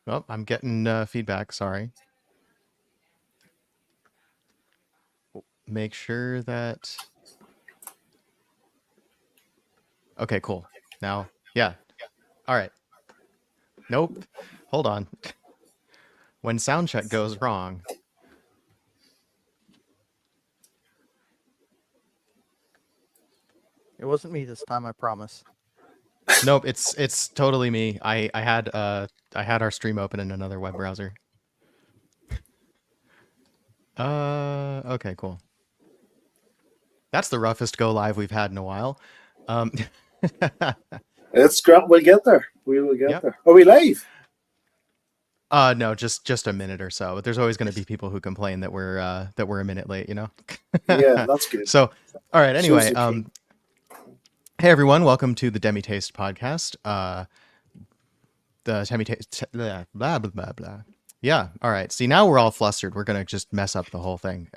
Oh, I'm getting feedback. Sorry. Make sure that. Okay, cool. Now, yeah. All right. Nope. Hold on. When sound check goes wrong. It wasn't me this time, I promise. Nope, it's totally me. I had our stream open in another web browser. Okay, cool. That's the roughest go live we've had in a while. Um, It's great. We'll get there. We will get yep. there. Are we live? No, just a minute or so. But there's always going to be people who complain that we're a minute late. Yeah, that's good. So, all right. Shows Anyway, the team. hey everyone, welcome to the Demi Taste podcast. The Demi Taste, blah blah blah blah. Yeah. All right. See, now we're all flustered. We're gonna just mess up the whole thing.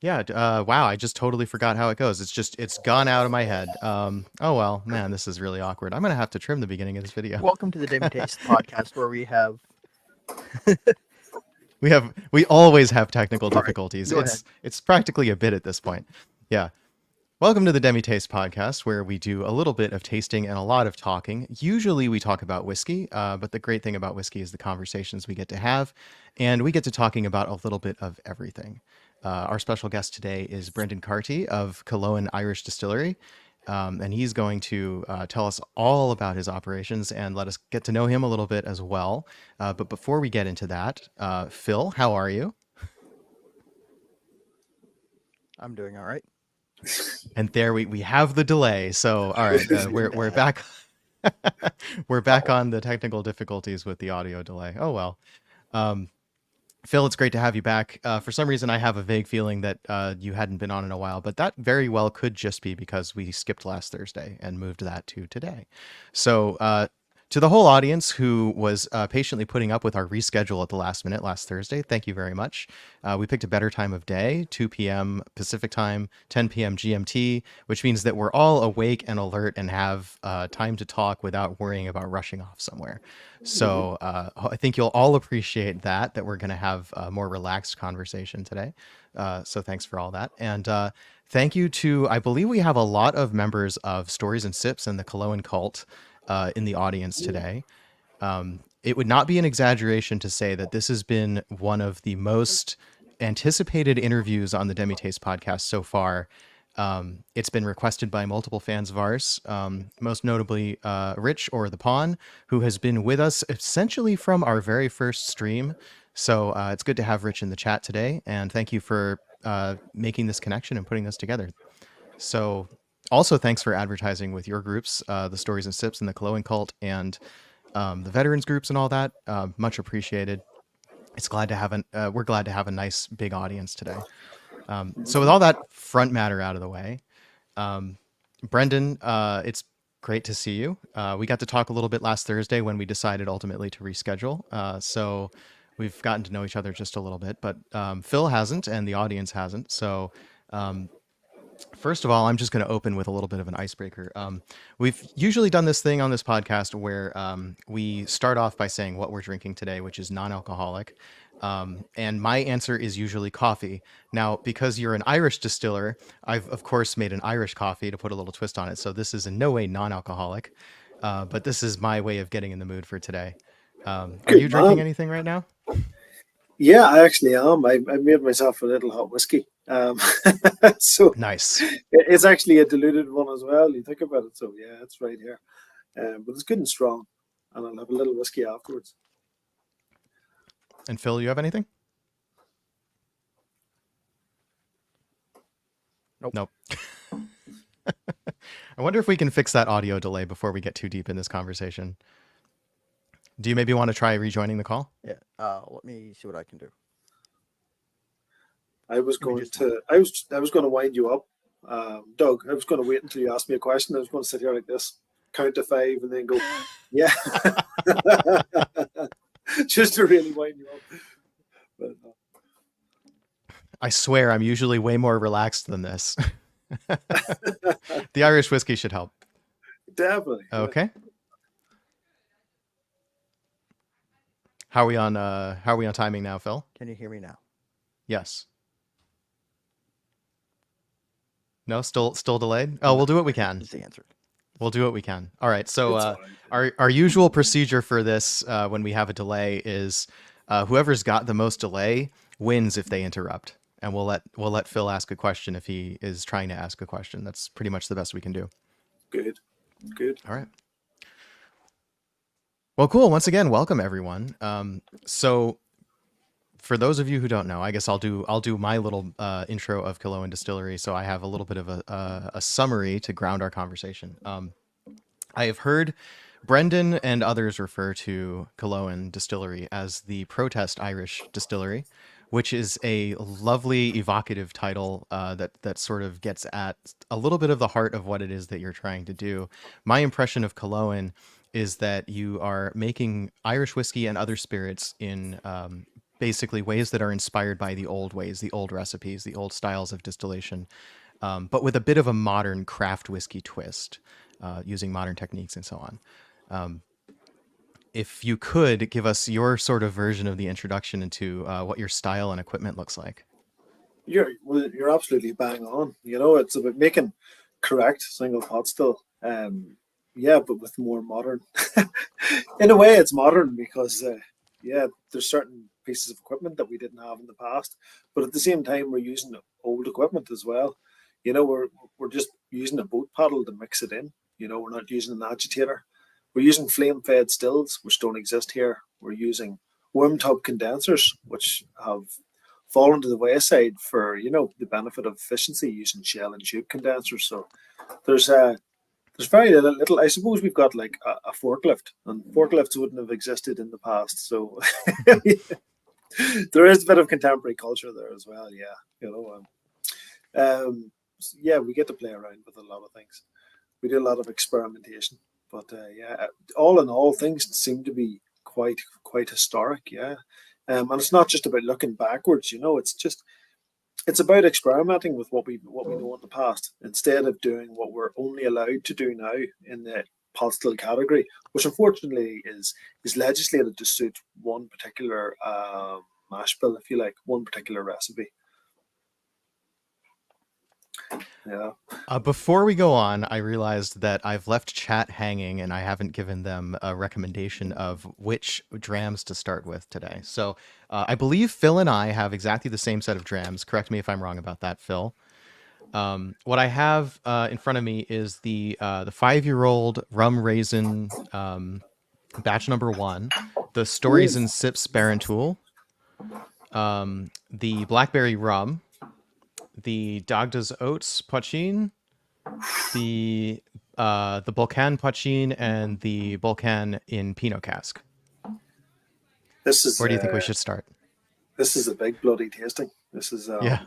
Yeah. Wow. I just totally forgot how it goes. It's gone out of my head. Oh well, man, this is really awkward. I'm gonna have to trim the beginning of this video. Welcome to the Demi Taste podcast, where we have. We always have technical difficulties. Go ahead. It's practically a bit at this point. Yeah. Welcome to the Demi Taste podcast, where we do a little bit of tasting and a lot of talking. Usually we talk about whiskey, but the great thing about whiskey is the conversations we get to have, and we get to talking about a little bit of everything. Our special guest today is Brendan Carty of Killowen Irish Distillery, and he's going to tell us all about his operations and let us get to know him a little bit as well. But before we get into that, Phil, how are you? I'm doing all right. And there we have the delay. So all right, we're back. We're back on the technical difficulties with the audio delay. Oh well. Phil, it's great to have you back. For some reason, I have a vague feeling that you hadn't been on in a while, but that very well could just be because we skipped last Thursday and moved that to today. So to the whole audience who was patiently putting up with our reschedule at the last minute last Thursday, thank you very much. We picked a better time of day, 2 p.m. Pacific time, 10 p.m. GMT, which means that we're all awake and alert and have time to talk without worrying about rushing off somewhere. So I think you'll all appreciate that we're going to have a more relaxed conversation today. So thanks for all that. And thank you to, I believe we have a lot of members of Stories and Sips and the Killowen Cult in the audience today. It would not be an exaggeration to say that this has been one of the most anticipated interviews on the Demi Taste podcast so far. It's been requested by multiple fans of ours, most notably Rich or the Pawn, who has been with us essentially from our very first stream. So it's good to have Rich in the chat today, and thank you for making this connection and putting this together. So also thanks for advertising with your groups, the Stories and Sips and the Killowen Cult, and the veterans groups and all that. Much appreciated. It's glad to have we're glad to have a nice big audience today. So with all that front matter out of the way, Brendan, it's great to see you. We got to talk a little bit last Thursday when we decided ultimately to reschedule. So we've gotten to know each other just a little bit, but Phil hasn't and the audience hasn't. So first of all, I'm just going to open with a little bit of an icebreaker. We've usually done this thing on this podcast where we start off by saying what we're drinking today, which is non-alcoholic. And my answer is usually coffee. Now, because you're an Irish distiller, I've of course made an Irish coffee to put a little twist on it. So this is in no way non-alcoholic, but this is my way of getting in the mood for today. Are you drinking anything right now? Yeah, I actually am. I made myself a little hot whiskey. So nice. It's actually a diluted one as well. You think about it. So yeah, it's right here. But it's good and strong. And I'll have a little whiskey afterwards. And Phil, you have anything? Nope. I wonder if we can fix that audio delay before we get too deep in this conversation. Do you maybe want to try rejoining the call? Yeah. Let me see what I can do. I was going to wind you up, Doug. I was going to wait until you asked me a question. I was going to sit here like this, count to 5, and then go, yeah, just to really wind you up. But, I swear, I'm usually way more relaxed than this. The Irish whiskey should help. Definitely. Okay. How are we on? How are we on timing now, Phil? Can you hear me now? Yes. No, still delayed. Oh, we'll do what we can. Is the answer. We'll do what we can. All right. So It's uh, all right. our usual procedure for this when we have a delay is whoever's got the most delay wins if they interrupt, and we'll let Phil ask a question if he is trying to ask a question. That's pretty much the best we can do. Good. Good. All right. Well, cool. Once again, welcome everyone. So for those of you who don't know, I guess I'll do my little intro of Killowen Distillery, so I have a little bit of a summary to ground our conversation. I have heard Brendan and others refer to Killowen Distillery as the Protest Irish Distillery, which is a lovely evocative title that sort of gets at a little bit of the heart of what it is that you're trying to do. My impression of Killowen is that you are making Irish whiskey and other spirits in basically ways that are inspired by the old ways, the old recipes, the old styles of distillation, but with a bit of a modern craft whiskey twist, using modern techniques and so on. If you could give us your sort of version of the introduction into what your style and equipment looks like. You're absolutely bang on. You know, it's about making correct single pot still. Yeah, but with more modern. In a way, it's modern because there's certain pieces of equipment that we didn't have in the past, but at the same time, we're using old equipment as well. You know, we're just using a boat paddle to mix it in. You know, we're not using an agitator. We're using flame-fed stills, which don't exist here. We're using worm tub condensers, which have fallen to the wayside for, you know, the benefit of efficiency using shell and tube condensers. So there's very little. I suppose we've got like a forklift, and forklifts wouldn't have existed in the past. So there is a bit of contemporary culture there as well. Yeah, you know, yeah, we get to play around with a lot of things. We do a lot of experimentation, but yeah, all in all, things seem to be quite historic. Yeah, and it's not just about looking backwards. You know, it's about experimenting with what we know in the past instead of doing what we're only allowed to do now in the pot still category, which unfortunately is legislated to suit one particular mash bill, if you like, one particular recipe. Yeah. Before we go on, I realized that I've left chat hanging and I haven't given them a recommendation of which drams to start with today. So I believe Phil and I have exactly the same set of drams. Correct me if I'm wrong about that, Phil. What I have in front of me is the 5-year-old rum raisin batch number 1, the Stories and Sips Barentool, the blackberry rum, the Dagda's Oats Poitin, the Balkan Poitin, and the Balkan in Pinot Cask. Where do you think we should start? This is a big bloody tasting. This is yeah.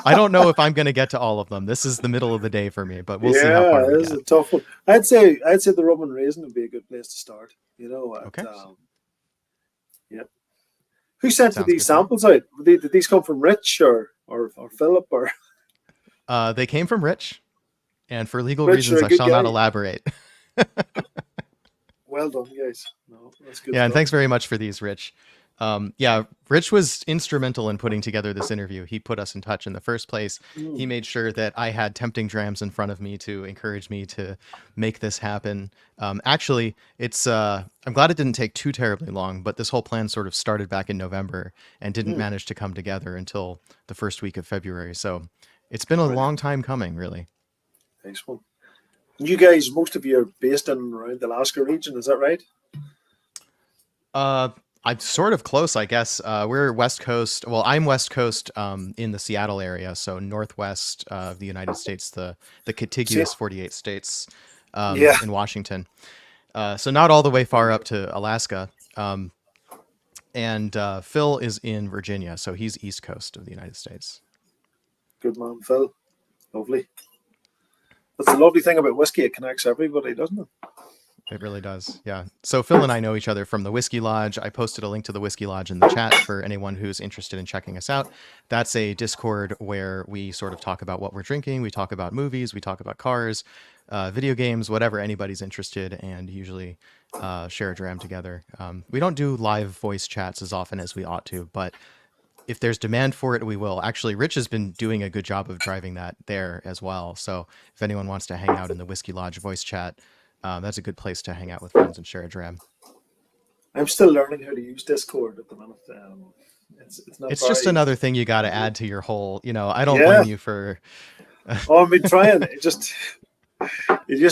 I don't know if I'm going to get to all of them. This is the middle of the day for me, but we'll see how far we this get. is a tough one. I'd say the rum and raisin would be a good place to start. You know. Okay. Yeah. Who sent you these Sounds samples out? Did these come from Rich or Philip or? They came from Rich, and for legal Rich, reasons, you're I a good shall not guy. elaborate. Well done, guys. No, that's good. Yeah, and stuff. thanks very much for these, Rich. Yeah, Rich was instrumental in putting together this interview. He put us in touch in the first place. He made sure that I had tempting drams in front of me to encourage me to make this happen. Actually, it's I'm glad it didn't take too terribly long, but this whole plan sort of started back in November and didn't manage to come together until the first week of February. So it's been a long time coming, really. Nice one. You guys, most of you are based in and around the Alaska region, is that right? I'm sort of close, I guess. We're West Coast. Well, I'm West Coast in the Seattle area, so northwest of the United States, the contiguous 48 states in Washington. So not all the way far up to Alaska. And Phil is in Virginia, so he's East Coast of the United States. Good man, Phil. Lovely. That's the lovely thing about whiskey. It connects everybody, doesn't it? It really does. Yeah. So Phil and I know each other from the Whiskey Lodge. I posted a link to the Whiskey Lodge in the chat for anyone who's interested in checking us out. That's a Discord where we sort of talk about what we're drinking. We talk about movies. We talk about cars, video games, whatever anybody's interested. And usually share a dram together. We don't do live voice chats as often as we ought to, but if there's demand for it, we will. Actually, Rich has been doing a good job of driving that there as well. So if anyone wants to hang out in the Whiskey Lodge voice chat, that's a good place to hang out with friends and share a dram. I'm still learning how to use Discord at the minute. It's not. It's just very... another thing you got to add to your whole. I don't Yeah. blame you for. Oh, I've been trying. You just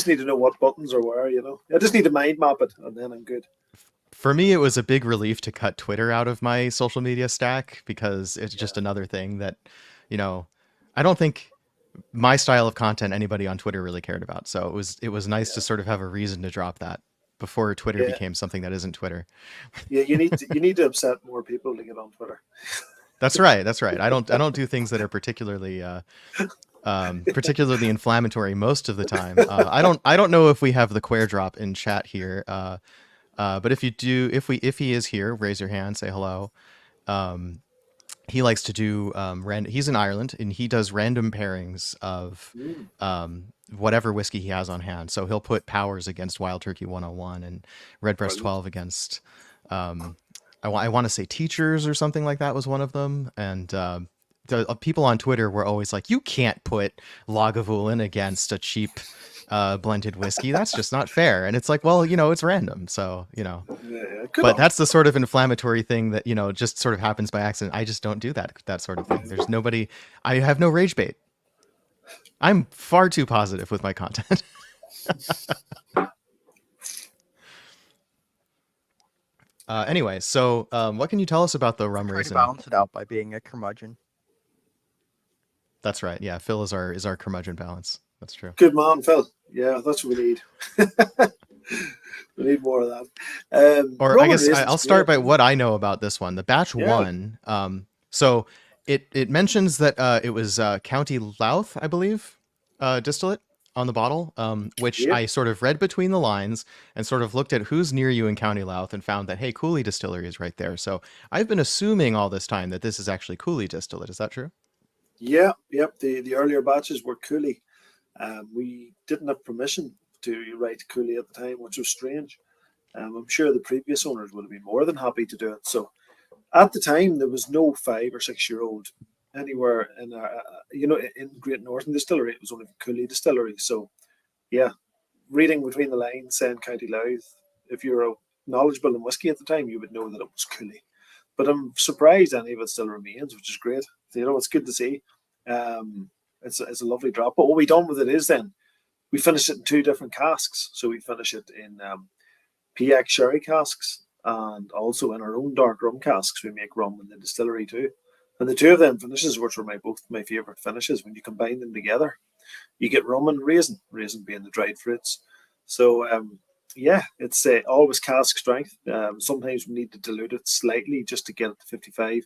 need to know what buttons are where. I just need to mind map it, and then I'm good. For me, it was a big relief to cut Twitter out of my social media stack because it's just another thing that, I don't think my style of content anybody on Twitter really cared about. So it was nice to sort of have a reason to drop that before Twitter became something that isn't Twitter. Yeah, you need to upset more people to get on Twitter. That's right. I don't do things that are particularly inflammatory most of the time. I don't know if we have the Quare drop in chat here. But if you do, if he is here, raise your hand, say hello. He likes to do he's in Ireland and he does random pairings of whatever whiskey he has on hand. So he'll put Powers against Wild Turkey 101 and Redbreast 12 against I want to say Teachers or something like that was one of them. And the people on Twitter were always like, you can't put Lagavulin against a cheap blended whiskey. That's just not fair. And it's like, well, it's random. So, but that's the sort of inflammatory thing that, just sort of happens by accident. I just don't do that sort of thing. There's nobody, I have no rage bait. I'm far too positive with my content. Anyway, so what can you tell us about the rum Try to raisin? balance it out by being a curmudgeon. That's right. Yeah, Phil is our curmudgeon balance. That's true. Good man, Phil. Yeah, that's what we need. We need more of that. Or I guess I'll start by what I know about this one. The batch one. So it mentions that it was County Louth, I believe, distillate on the bottle, which I sort of read between the lines and sort of looked at who's near you in County Louth and found that, hey, Cooley Distillery is right there. So I've been assuming all this time that this is actually Cooley distillate. Is that true? Yeah, yep. The earlier batches were Cooley. We didn't have permission to write Cooley at the time, which was strange. I'm sure the previous owners would have been more than happy to do it. So at the time, there was no 5 or 6 year old anywhere in in Great Northern Distillery. It was only Cooley Distillery. So yeah, reading between the lines, saying County Louth, if you were knowledgeable in whiskey at the time, you would know that it was Cooley. But I'm surprised any of it still remains, which is great. It's good to see. It's a lovely drop. But what we done with it is then we finished it in 2 different casks. So we finish it in PX sherry casks and also in our own dark rum casks. We make rum in the distillery too. And the 2 of them finishes, which were both my favourite finishes, when you combine them together, you get rum and raisin being the dried fruits. So it's always cask strength. Sometimes we need to dilute it slightly just to get it to 55.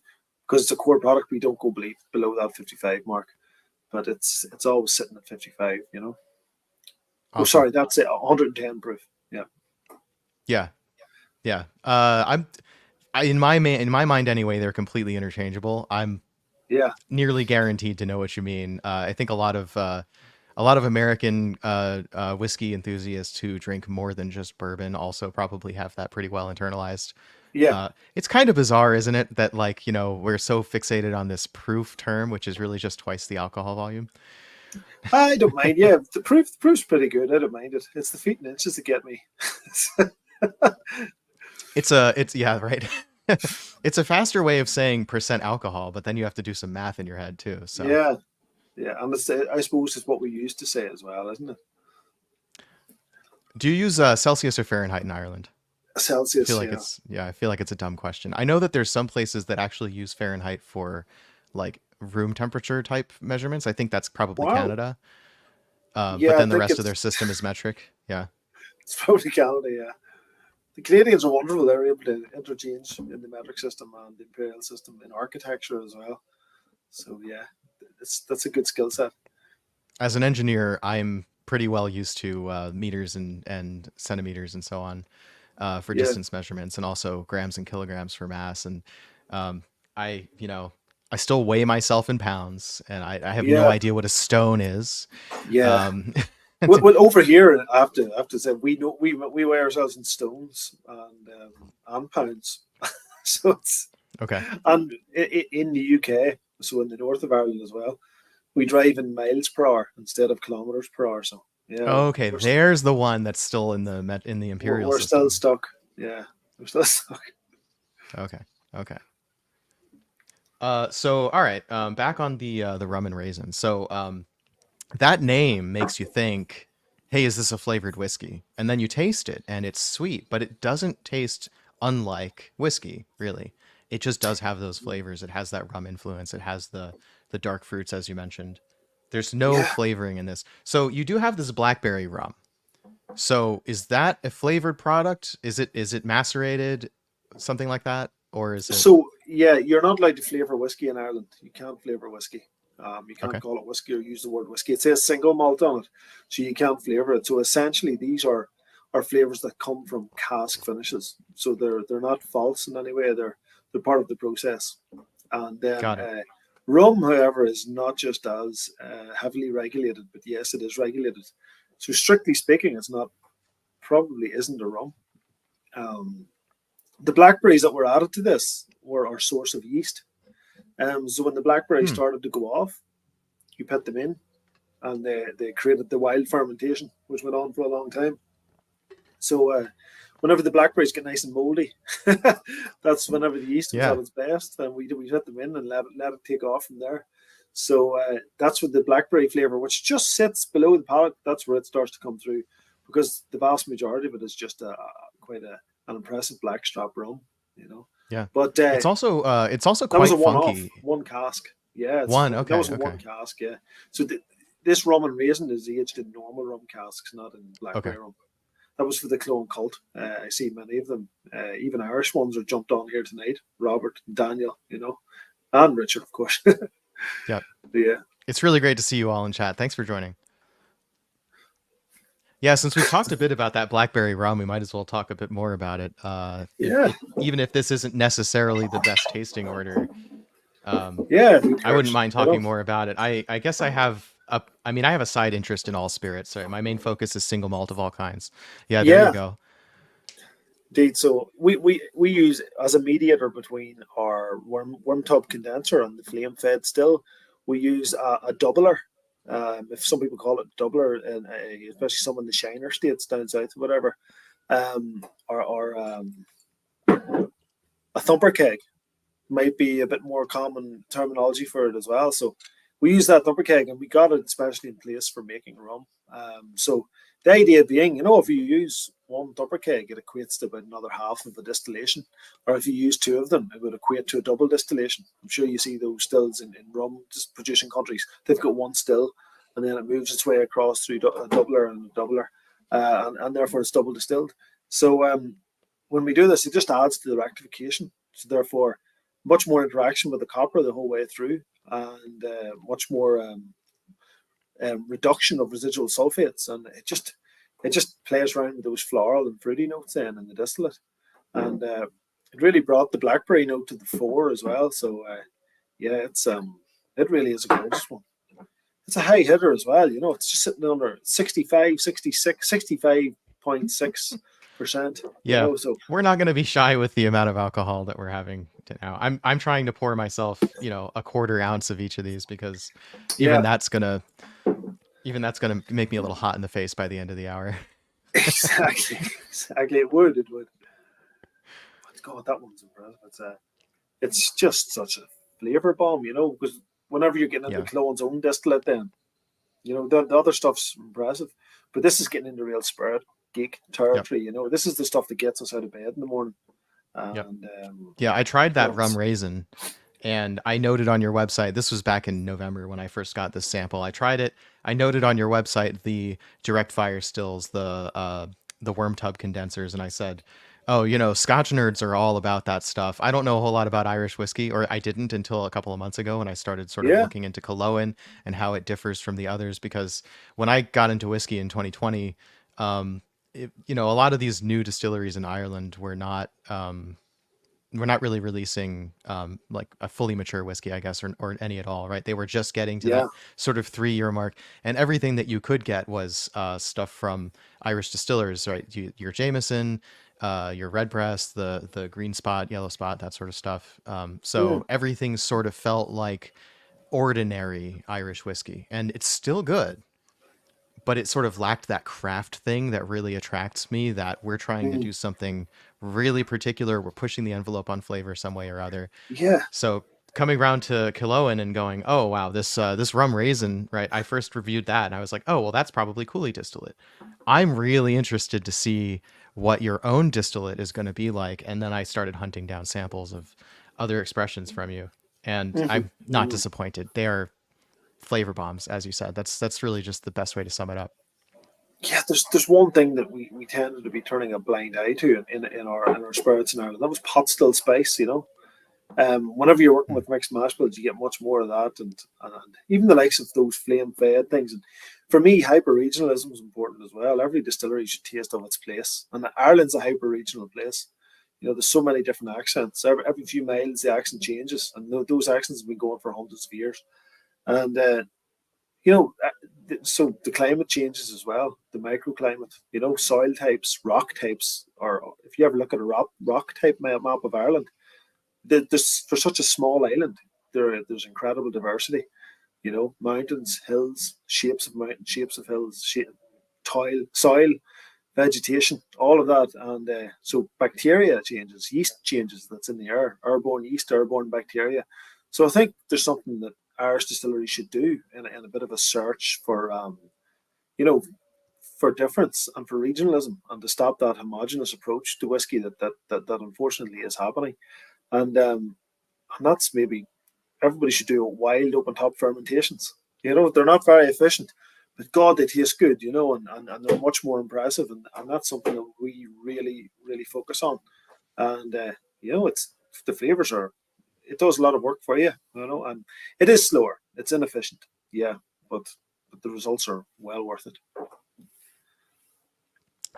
Because it's a core product, we don't go below that 55 mark. But it's always sitting at 55, Awesome. Oh, sorry, that's it, 110 proof. Yeah. I'm in my mind anyway. They're completely interchangeable. I'm nearly guaranteed to know what you mean. I think a lot of American whiskey enthusiasts who drink more than just bourbon also probably have that pretty well internalized. Yeah. It's kind of bizarre, isn't it, that we're so fixated on this proof term, which is really just twice the alcohol volume. I don't mind. Yeah, the proof's pretty good. I don't mind it. It's the feet and inches that get me. It's right. It's a faster way of saying percent alcohol, but then you have to do some math in your head too. So yeah, and I suppose it's what we used to say as well, isn't it? Do you use Celsius or Fahrenheit in Ireland? Celsius. I feel like it's a dumb question. I know that there's some places that actually use Fahrenheit for like room temperature type measurements. I think that's probably Canada. But then the rest of their system is metric. Yeah. It's probably Canada, yeah. The Canadians are wonderful. They're able to interchange in the metric system and the imperial system in architecture as well. So yeah, that's a good skill set. As an engineer, I'm pretty well used to meters and centimeters and so on for distance measurements, and also grams and kilograms for mass. And I still weigh myself in pounds, and I have no idea what a stone is. Yeah. Well, over here, I have to say, we weigh ourselves in stones and pounds. So it's Okay. and in the UK, so in the north of Ireland as well, we drive in miles per hour instead of kilometers per hour. So yeah, Okay, there's the one that's still in the imperial we're system. still stuck. Yeah, we're still stuck. Okay. Okay. So all right, back on the rum and raisin. So that name makes you think, hey, is this a flavored whiskey? And then you taste it and it's sweet, but it doesn't taste unlike whiskey, really. It just does have those flavors. It has that rum influence. It has the dark fruits, as you mentioned. There's no Yeah. flavoring in this. So you do have this blackberry rum. So is that a flavored product? Is it macerated, something like that? Or is it So yeah, you're not allowed to flavor whiskey in Ireland. You can't flavor whiskey. You can't okay? call it whiskey or use the word whiskey. It says single malt on it, so you can't flavor it. So essentially, these are flavors that come from cask finishes. So they're not false in any way. They're part of the process. And then Got it. rum, however, is not just as heavily regulated, but yes, it is regulated. So strictly speaking, it's not probably isn't a rum. Um, the blackberries that were added to this were our source of yeast. So when the blackberries Hmm. started to go off, you put them in, and they created the wild fermentation, which went on for a long time. So whenever the blackberries get nice and moldy, that's whenever the yeast was Yeah. at its best, and we put them in and let it take off from there. So that's what the blackberry flavor, which just sits below the palate, that's where it starts to come through, because the vast majority of it is just quite an impressive blackstrap rum, you know. Yeah. But It's also that was quite a one-off, funky. one cask. Yeah, One. that Okay. was a Okay. one cask. Yeah. So this rum and raisin is aged in normal rum casks, not in Okay. blackberry rum. That was for the Killowen cult. I see many of them, even Irish ones, are jumped on here tonight. Robert, Daniel, and Richard, of course. Yeah. Yeah, It's really great to see you all in chat. Thanks for joining. Yeah, since we've talked a bit about that blackberry rum, we might as well talk a bit more about it. yeah, Even if this isn't necessarily the best tasting order, yeah. Who I wouldn't cares? mind You talking know? more about it. I guess I have I have a side interest in all spirits. So my main focus is single malt of all kinds. Yeah, there you Yeah, go. indeed. So we use as a mediator between our worm tub condenser and the flame fed still. We use a doubler. If some people call it doubler, and especially some in the Shiner states down south, whatever, or a thumper keg might be a bit more common terminology for it as well. So we use that thumper keg, and we got it especially in place for making rum. So the idea being, if you use one thumper keg, it equates to about another half of a distillation. Or if you use two of them, it would equate to a double distillation. I'm sure you see those stills in rum producing countries. They've got one still, and then it moves its way across through a doubler and a doubler, and therefore it's double distilled. So when we do this, it just adds to the rectification. So therefore, much more interaction with the copper the whole way through, and much more reduction of residual sulfates, and it just plays around with those floral and fruity notes then in the distillate, and it really brought the blackberry note to the fore as well. So yeah, it really is a gorgeous one. It's a high hitter as well. It's just sitting under 65, 66, 65.6%. Yeah, So we're not going to be shy with the amount of alcohol that we're having now. I'm trying to pour myself, a quarter ounce of each of these because even yeah, that's gonna make me a little hot in the face by the end of the hour. exactly, exactly. It would. But God, that one's impressive. It's just such a flavor bomb, because whenever you're getting into Yeah. Killowen's own distillate, then the other stuff's impressive, but this is getting into real spirit geek territory. This is the stuff that gets us out of bed in the morning. Yep. And Yeah, I tried that well, rum raisin, and I noted on your website. This was back in November when I first got this sample. I tried it. I noted on your website the direct fire stills, the worm tub condensers, and I said, "Oh, Scotch nerds are all about that stuff." I don't know a whole lot about Irish whiskey, or I didn't until a couple of months ago when I started sort of yeah, looking into Killowen and how it differs from the others. Because when I got into whiskey in 2020, a lot of these new distilleries in Ireland were not we're not really releasing like a fully mature whiskey, I guess, or any at all, right? They were just getting to Yeah. that sort of 3-year mark, and everything that you could get was stuff from Irish distillers, right? Your Jameson, your Redbreast, the Green Spot, Yellow Spot, that sort of stuff. Mm. So everything sort of felt like ordinary Irish whiskey, and it's still good, but it sort of lacked that craft thing that really attracts me, that we're trying to Mm. do something really particular. We're pushing the envelope on flavor some way or other. Yeah. So coming around to Killowen and going, oh wow, this rum raisin, right? I first reviewed that and I was like, oh well, that's probably Cooley distillate. I'm really interested to see what your own distillate is going to be like. And then I started hunting down samples of other expressions from you, and Mhm. I'm not Mhm. disappointed. They are flavor bombs, as you said. That's really just the best way to sum it up. Yeah, there's one thing that we tended to be turning a blind eye to in our spirits in Ireland. That was pot still spice, you know. Whenever you're working Hmm. with mixed mash bills, you get much more of that, and even the likes of those flame fed things. And for me, hyper regionalism is important as well. Every distillery should taste of its place, and Ireland's a hyper regional place. You know, there's so many different accents. Every few miles, the accent changes, and those accents have been going for hundreds of years. And you know, so the climate changes as well, the microclimate, you know, soil types, rock types, or if you ever look at a rock type map of Ireland, there's for such a small island, there's incredible diversity, you know, mountains, hills, shapes of mountains, shapes of hills, soil, vegetation, all of that. And so bacteria changes, yeast changes that's in the air, airborne yeast, airborne bacteria. So I think there's something that Irish distilleries should do in a bit of a search for, you know, for difference and for regionalism, and to stop that homogenous approach to whiskey that unfortunately is happening. And that's maybe everybody should do wild open top fermentations. You know, they're not very efficient, but God, they taste good, you know, and they're much more impressive. And that's something that we really, really focus on. And, you know, the flavors it does a lot of work for you, you know, and it is slower, it's inefficient, yeah, but the results are well worth it.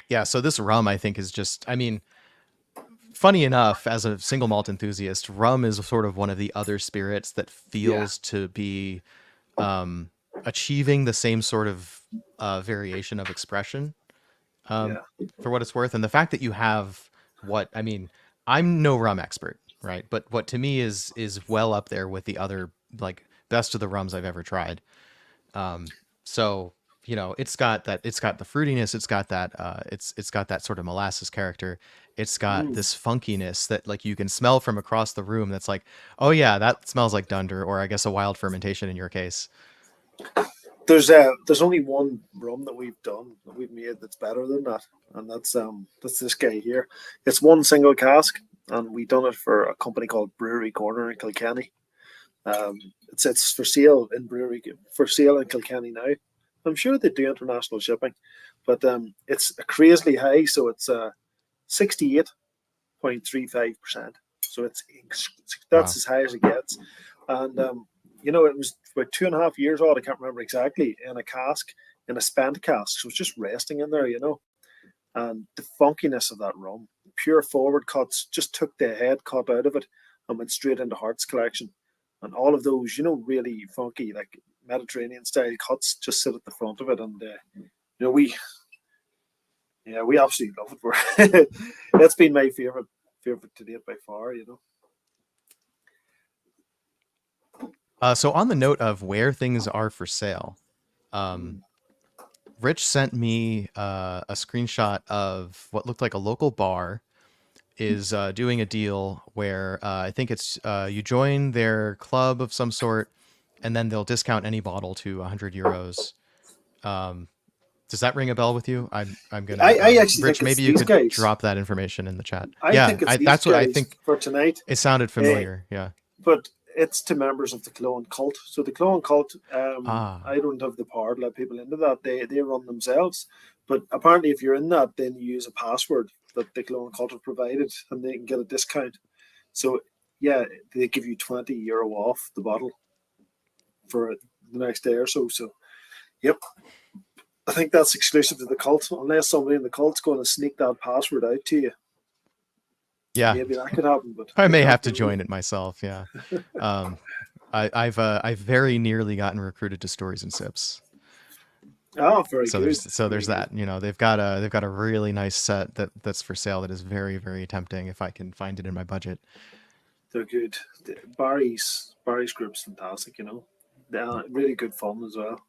Yeah, so this rum I think is just, I mean, funny enough, as a single malt enthusiast, rum is sort of one of the other spirits that Yeah, feels to be um, achieving the same sort of variation of expression, um, yeah. for what it's worth. And the fact that you have what, I mean, I'm no rum expert, right? But what to me is well up there with the other, like, best of the rums I've ever tried. So it's got the fruitiness, it's got that it's got that sort of molasses character, it's got Mm. this funkiness that like you can smell from across the room. That's like, oh yeah, that smells like dunder, or I guess a wild fermentation in your case. There's only one rum that we've made that's better than that, and that's this guy here. It's one single cask, and we done it for a company called Brewery Corner in Kilkenny. Um, it's for sale in Kilkenny now. I'm sure they do international shipping, but it's a crazily high, so it's 68.35%. So that's Wow. as high as it gets. And you know, it was about 2.5 years old. I can't remember exactly, in a cask, in a spent cask. So it's just resting in there, you know. And the funkiness of that rum, pure forward cuts, just took the head cut out of it and went straight into Hearts Collection. And all of those, you know, really funky, like Mediterranean style cuts just sit at the front of it. And, you know, we absolutely love it. That's been my favorite to date by far, you know. So on the note of where things are for sale, um, Rich sent me a screenshot of what looked like a local bar is doing a deal where I think it's you join their club of some sort, and then they'll discount any bottle to 100 euros. Um, does that ring a bell with you? I'm gonna I actually Rich, think it's maybe you these could guys. drop that information in the chat. I Yeah, think it's these that's what I guys think. for tonight. It sounded Uh, familiar. Yeah. but it's to members of the Killowen cult. So the Killowen cult, Ah. I don't have the power to let people into that. They run themselves. But apparently, if you're in that, then you use a password that the Killowen cult have provided, and they can get a discount. So yeah, they give you €20 off the bottle for the next day or so. So yep, I think that's exclusive to the cult, unless somebody in the cult's going to sneak that password out to you. Yeah, maybe that could happen, but I it may can't have to be me. join it myself. Yeah, um, I've very nearly gotten recruited to Stories and Sips. Oh, very So good. there's Very good. that. You know, they've got a really nice set that's for sale that is very very tempting if I can find it in my budget. They're good. Barry's group's fantastic. They're really good fun as well.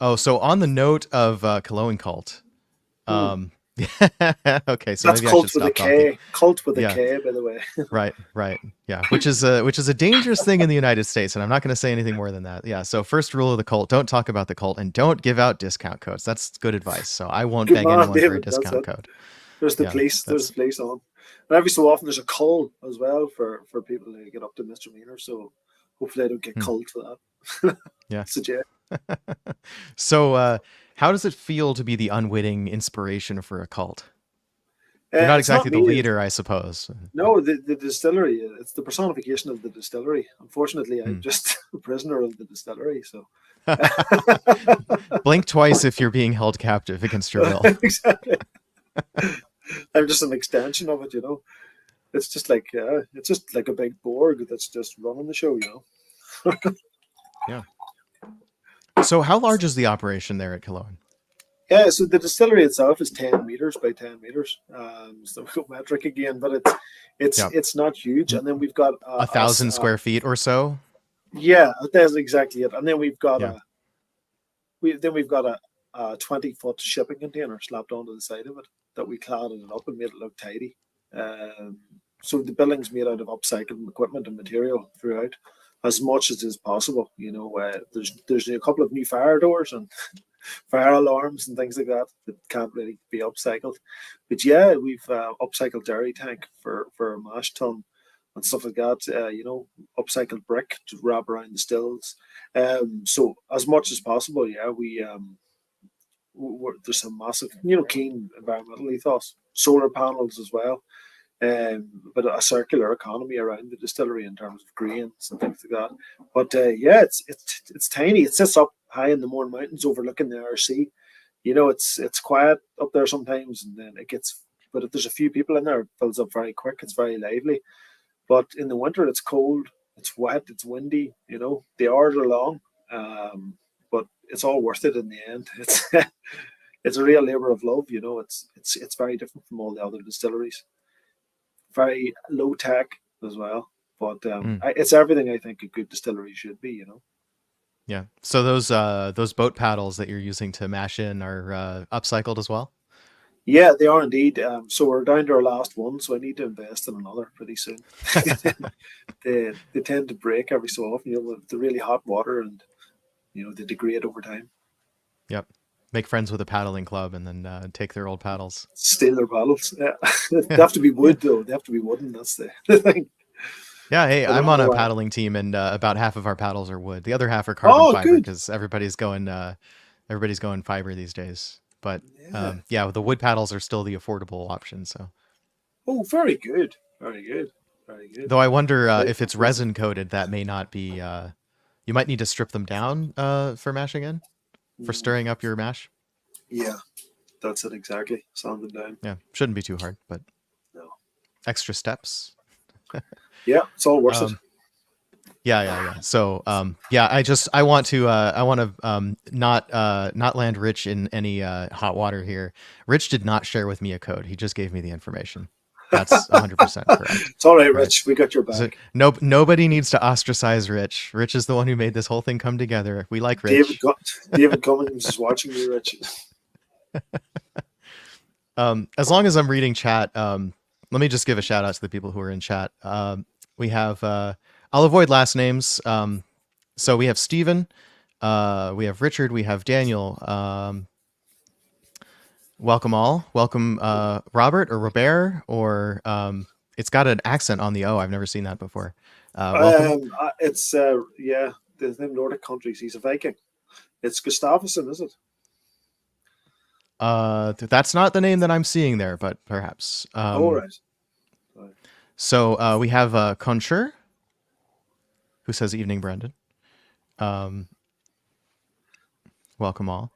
Oh, so on the note of Killowen cult, Hmm. um, okay, so That's maybe I should cult with a stop talking. K. Cult with a Yeah, K, by the way. right, yeah, which is a dangerous thing in the United States, and I'm not going to say anything more than that. Yeah, so first rule of the cult: don't talk about the cult, and don't give out discount codes. That's good advice. So I won't Good beg man, anyone for a David. That's discount it. code. There's the Yeah, police. There's that's the police on. And every so often there's a call as well for people to get up to misdemeanor. So hopefully I don't get hmm, culled for that. yeah. Suggest. So how does it feel to be the unwitting inspiration for a cult? You're not It's not exactly the me. leader, I suppose. No, the distillery. It's the personification of the distillery. Unfortunately, I'm Hmm. just a prisoner of the distillery. So Blink twice if you're being held captive against your will. exactly, I'm just an extension of it. It's just like a big Borg that's just running the show. Yeah. So how large is the operation there at Killowen? Yeah, so the distillery itself is 10 meters by 10 meters. So we go metric again, but Yeah. it's not huge. And then we've got 1,000 square feet or so. yeah, that's exactly it. And then Yeah. we've got a 20-foot shipping container slapped onto the side of it that we cladded it up and made it look tidy. Um, so the building's made out of upcycled equipment and material throughout, as much as is possible. There's a couple of new fire doors and fire alarms and things like that that can't really be upcycled. But yeah, we've upcycled dairy tank for a mash tun and stuff like that. Upcycled brick to wrap around the stills. So as much as possible, yeah, there's some massive, keen environmental ethos. Solar panels as well. But a circular economy around the distillery in terms of grains and things like that. But yeah, it's tiny. It sits up high in the Mourne Mountains, overlooking the RC. It's quiet up there sometimes, and then it gets. But if there's a few people in there, it fills up very quick. It's very lively. But in the winter, it's cold, it's wet, it's windy. The hours are long, but it's all worth it in the end. It's a real labor of love. It's very different from all the other distilleries. Very low tech as well. But Mm, it's everything I think a good distillery should be. yeah. So those boat paddles that you're using to mash in are upcycled as well? Yeah, they are indeed. So we're down to our last one, so I need to invest in another pretty soon. They tend to break every so often, with the really hot water, and they degrade over time. Yep. Make friends with a paddling club and then take their old paddles. Steal their paddles. Yeah. They have to be wood though. They have to be wooden. That's the thing. Yeah, hey, I don't I'm on a know. paddling team, and about half of our paddles are wood. The other half are carbon Oh, fiber good. because everybody's going fiber these days. But Yeah. yeah, the wood paddles are still the affordable option. So, Oh, very good. Very good. Very good. though I wonder Right. if it's resin coated, that may not be. You might need to strip them down for mashing in, for stirring up your mash. Yeah, that's it exactly. Sand them down. Yeah, shouldn't be too hard, but No. extra steps. Yeah, it's all worth it. Yeah. So, yeah, I want to not land Rich in any hot water here. Rich did not share with me a code. He just gave me the information. That's 100% correct. It's all right, Right. Rich. We got your So, back. nobody needs to ostracize Rich. Rich is the one who made this whole thing come together. We like Rich. David Cummings is watching you, Rich. As long as I'm reading chat, let me just give a shout out to the people who are in chat. We have, I'll avoid last names. So we have Steven, we have Richard, we have Daniel. Welcome all. Welcome, Robert or Robert, or it's got an accent on the O. I've never seen that before. Welcome. It's yeah, the Nordic countries. He's a Viking. It's Gustafsson, is it? That's not the name that I'm seeing there, but perhaps. All right. So we have Concher, who says evening, Brendan. Welcome all.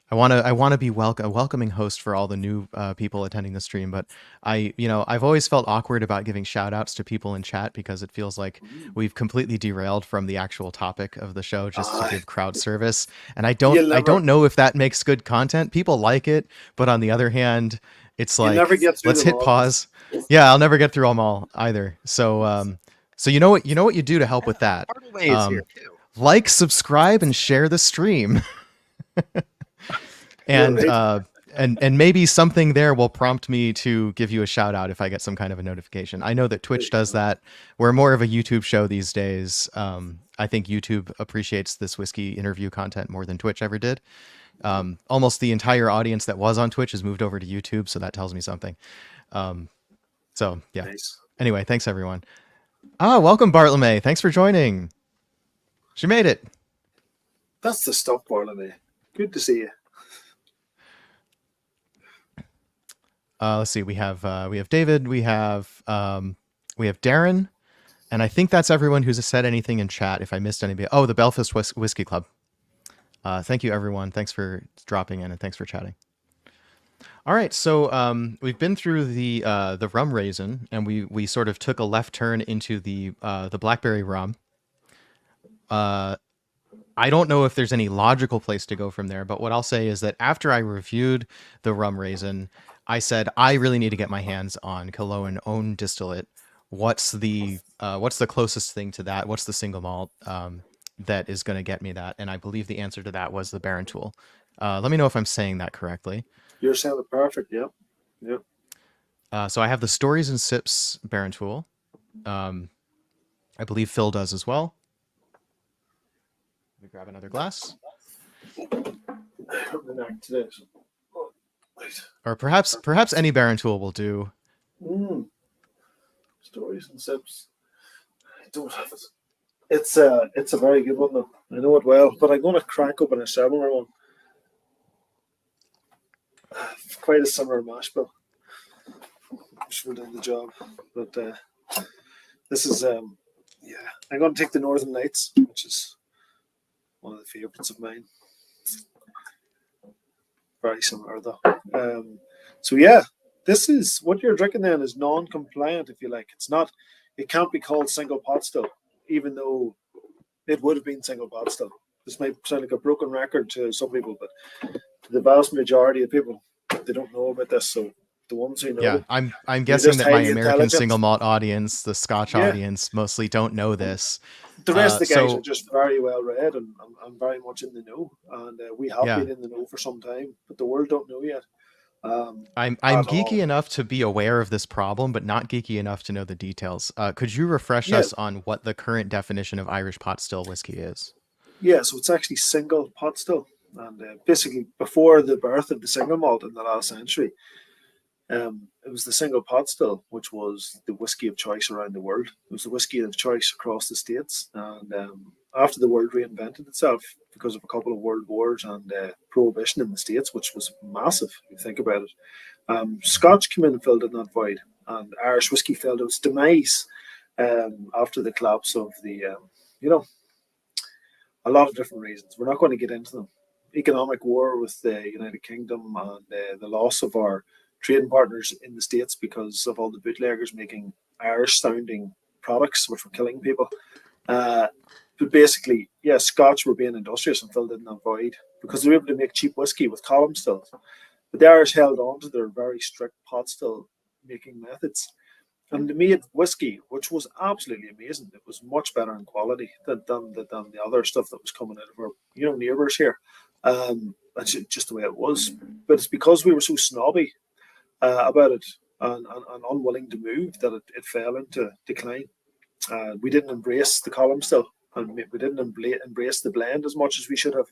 I want to be a welcoming host for all the new people attending the stream, but I've always felt awkward about giving shout outs to people in chat because it feels like we've completely derailed from the actual topic of the show just to Ah, give crowd service. And you'll I never, don't know if that makes good content. People like it, but on the other hand, it's you'll like, never get through let's them hit all. pause. Yeah, I'll never get through them all either. So you know what you do to help with that. Bartleby is here too. Like, subscribe, and share the stream. You're and right. and maybe something there will prompt me to give you a shout out if I get some kind of a notification. I know that Twitch does that. We're more of a YouTube show these days. I think YouTube appreciates this whiskey interview content more than Twitch ever did. Almost the entire audience that was on Twitch has moved over to YouTube, so that tells me something. So yeah. Nice. Anyway, thanks everyone. Welcome Bartlemy. Thanks for joining. She made it. That's the stuff, Bartlemy. Good to see you. Let's see. We have David. We have Darren, and I think that's everyone who's said anything in chat. If I missed anybody, the Belfast Whiskey Club. Thank you, everyone. Thanks for dropping in and thanks for chatting. All right, so we've been through the rum raisin, and we sort of took a left turn into the blackberry rum. I don't know if there's any logical place to go from there, but what I'll say is that after I reviewed the rum raisin, I said I really need to get my hands on Killowen own distillate. What's the closest thing to that? What's the single malt that is going to get me that? And I believe the answer to that was the Baron Tool. Let me know if I'm saying that correctly. You're sounding perfect. Yep. Yep. So I have the Stories and Sips Baron Tool. I believe Phil does as well. Let me grab another glass. The neck today. Right. Or perhaps any Baron Tool will do. Stories and Sips. I don't have it. It's a very good one though. I know it well, but I'm going to crack open a similar one. Quite a similar mash bill. Which we're doing the job, but this is I'm going to take the Northern Lights, which is one of the favorites of mine. Very similar though. So yeah, this is what you're drinking then is non-compliant, if you like. It can't be called single pot still, even though it would have been single pot still. This might sound like a broken record to some people, but to the vast majority of people, they don't know about this. So the ones who know, yeah, I'm guessing that my American intelligent. single malt audience, the Scotch audience, mostly don't know this. The rest of the guys are just very well read, and I'm very much in the know. And we have been in the know for some time, but the world don't know yet. I'm geeky enough to be aware of this problem, but not geeky enough to know the details. Could you refresh us on what the current definition of Irish pot still whiskey is? Yeah, so it's actually single pot still, and basically before the birth of the single malt in the last century, it was the single pot still, which was the whiskey of choice around the world. It was the whiskey of choice across the states, and after the world reinvented itself because of a couple of world wars and prohibition in the states, which was massive if you think about it, Scotch came in and filled in that void, and Irish whiskey filled its demise after the collapse of the a lot of different reasons. We're not going to get into them. Economic war with the United Kingdom and the loss of our trading partners in the States because of all the bootleggers making Irish-sounding products, which were killing people. But basically, Scotch were being industrious and filled in that void because they were able to make cheap whiskey with column stills. But the Irish held on to their very strict pot still making methods. And they made whiskey, which was absolutely amazing. It was much better in quality than the other stuff that was coming out of our neighbours here. That's just the way it was. But it's because we were so snobby about it and unwilling to move that it fell into decline. We didn't embrace the column still, and we didn't embrace the blend as much as we should have.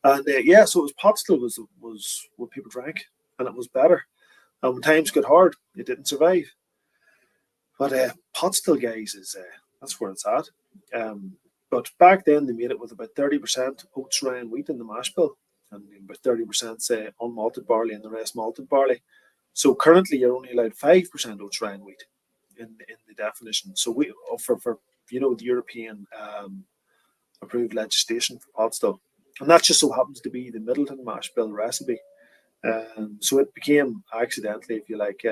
And so it was pot still was what people drank, and it was better. And when times got hard, it didn't survive. But pot still, guys, is that's where it's at. But back then they made it with about 30% oats, rye, and wheat in the mash bill, and about 30% say unmalted barley, and the rest malted barley. So currently you're only allowed 5% oats, rye, and wheat in the definition. So for the European approved legislation for pot still. and that just so happens to be the Middleton mash bill recipe. So it became accidentally, if you like,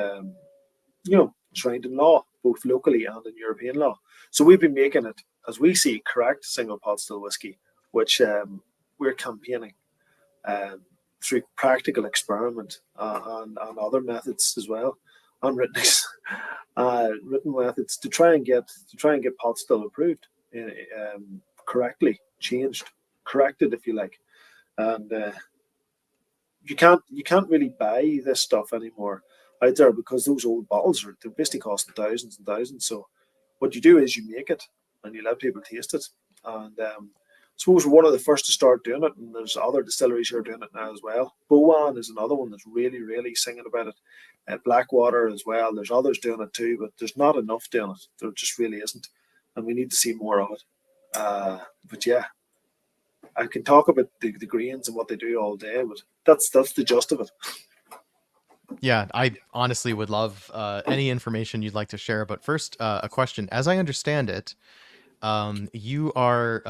enshrined in law, both locally and in European law. So we've been making it, as we see, correct single pot still whiskey, which we're campaigning um, through practical experiment and other methods as well, and written written methods to try and get pot still approved, correctly changed, corrected, if you like, and you can't really buy this stuff anymore out there because those old bottles they're basically costing thousands and thousands. So what you do is you make it and you let people taste it. And I suppose we're one of the first to start doing it, and there's other distilleries who are doing it now as well. Bowan is another one that's really, really singing about it. Blackwater as well. There's others doing it too, but there's not enough doing it. There just really isn't, and we need to see more of it. But yeah, I can talk about the grains and what they do all day, but that's the gist of it. Yeah, I honestly would love any information you'd like to share. But first, a question. As I understand it, you are,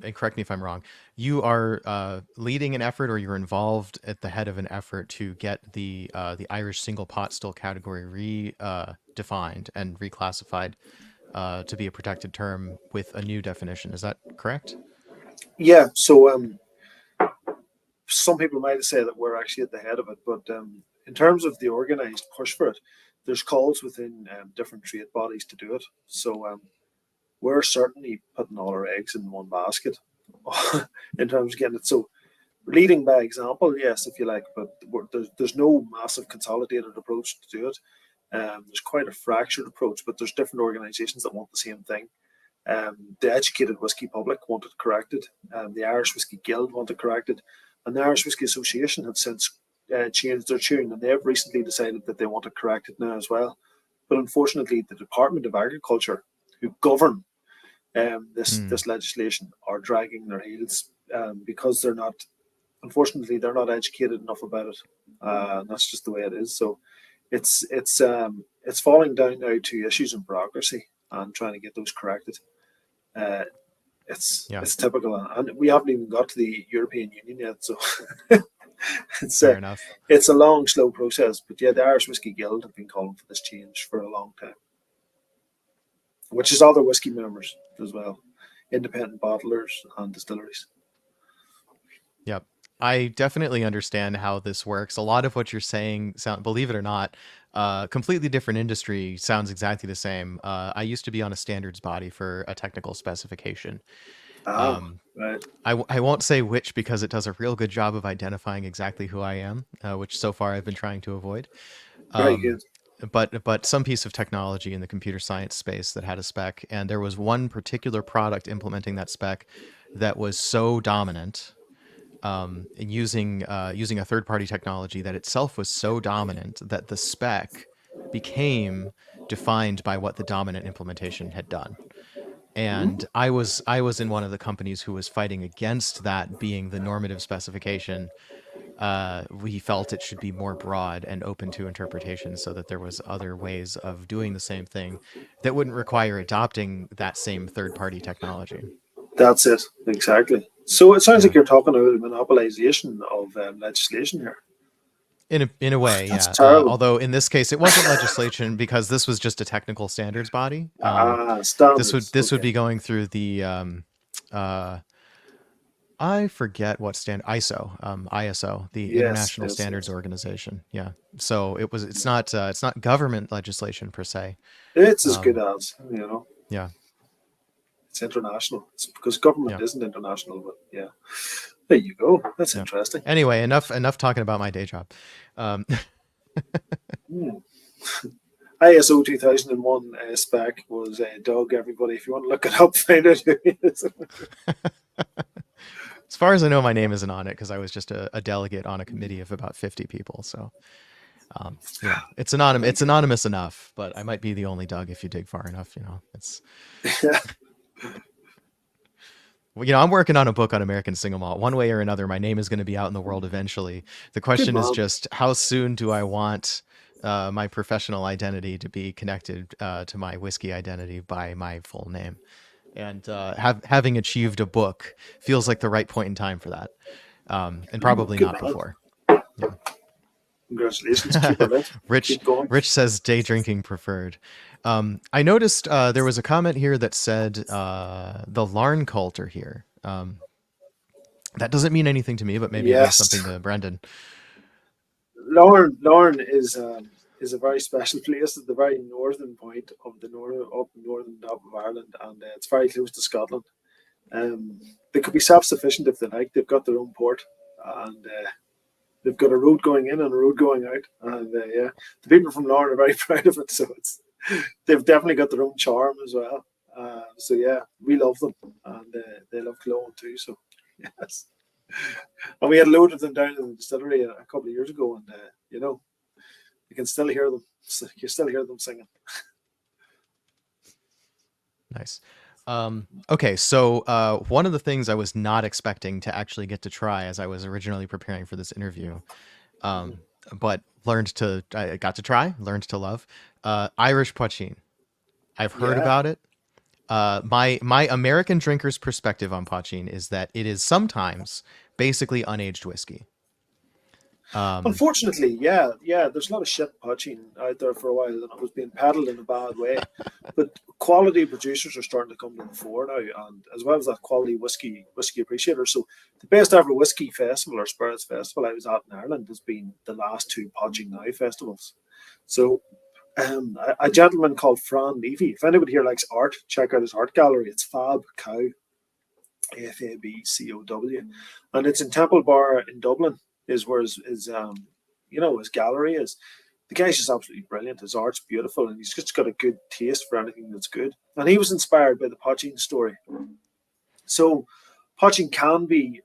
and correct me if I'm wrong, you are leading an effort, or you're involved at the head of an effort to get the Irish single pot still category redefined and reclassified to be a protected term with a new definition. Is that correct? Yeah. So some people might say that we're actually at the head of it, but in terms of the organised push for it, there's calls within different trade bodies to do it. So we're certainly putting all our eggs in one basket in terms of getting it. So leading by example, yes, if you like, but there's no massive consolidated approach to do it. There's quite a fractured approach, but there's different organisations that want the same thing. The educated whisky public want it corrected. The Irish Whisky Guild want it corrected, and the Irish Whisky Association have since changed their tune, and they've recently decided that they want it corrected now as well. But unfortunately, the Department of Agriculture, who govern this legislation, are dragging their heels because unfortunately, they're not educated enough about it. And that's just the way it is. So it's falling down now to issues in bureaucracy and trying to get those corrected. It's typical, and we haven't even got to the European Union yet. So Fair enough. It's a long, slow process. But yeah, the Irish Whisky Guild have been calling for this change for a long time, which is other whisky members as well, independent bottlers and distilleries. Yep. I definitely understand how this works. A lot of what you're saying, believe it or not, completely different industry, sounds exactly the same. I used to be on a standards body for a technical specification. Right. I won't say which because it does a real good job of identifying exactly who I am, which so far I've been trying to avoid. Very good. But some piece of technology in the computer science space that had a spec, and there was one particular product implementing that spec that was so dominant, using a third-party technology that itself was so dominant that the spec became defined by what the dominant implementation had done. And I was in one of the companies who was fighting against that being the normative specification. We felt it should be more broad and open to interpretation, so that there was other ways of doing the same thing that wouldn't require adopting that same third-party technology. That's it, exactly. So it sounds like you're talking about monopolization of legislation here. In a way, That's yeah. terrible. Although in this case, it wasn't legislation because this was just a technical standards body. Standards. This would be going through the I forget what ISO, ISO, the International Standards Organization. Yeah. So it's not government legislation per se. It's as good as, Yeah. It's international. It's because government isn't international, but yeah. There you go. That's interesting. Anyway, enough talking about my day job. ISO 2001 spec was Doug. Everybody, if you want to look it up, find out who he is. As far as I know, my name isn't on it because I was just a delegate on a committee of about 50 people. So, it's anonymous. It's anonymous enough, but I might be the only Doug if you dig far enough. It's. Well, I'm working on a book on American single malt. One way or another, my name is going to be out in the world eventually. The question is just how soon do I want my professional identity to be connected to my whiskey identity by my full name? and having achieved a book feels like the right point in time for that, and probably Good not man. before. Yeah. Congratulations. Keep it lit. Rich Keep going. Rich says day drinking preferred. I noticed there was a comment here that said the Larn cult are here. That doesn't mean anything to me, but maybe it means Yes. something to Brendan. Lauren is a very special place at the very northern point of the northern top of Ireland, and it's very close to Scotland. They could be self-sufficient if they like. They've got their own port, and they've got a road going in and a road going out. And yeah, the people from Lauren are very proud of it. So they've definitely got their own charm as well. So yeah, we love them, and they love Killowen too. So yes. And we had a load of them down in the distillery a couple of years ago, and you know, you can still hear them. You still hear them singing. Nice. Okay, so one of the things I was not expecting to actually get to try as I was originally preparing for this interview, but I got to try, learned to love, Irish poitin. I've heard Yeah. about it. My American drinker's perspective on poitin is that it is sometimes basically unaged whiskey. Unfortunately, yeah, there's a lot of shit poaching out there for a while, and it was being peddled in a bad way. But quality producers are starting to come to the fore now, and as well as that, quality whiskey appreciators. So the best ever whiskey festival or spirits festival I was at in Ireland has been the last two Poaching Now festivals. So a gentleman called Fran Levy. If anybody here likes art, check out his art gallery. It's Fab Cow, Fabcow, and it's in Temple Bar in Dublin. Is where his gallery is. The guy's just absolutely brilliant. His art's beautiful, and he's just got a good taste for anything that's good. And he was inspired by the poaching story. So poaching can be,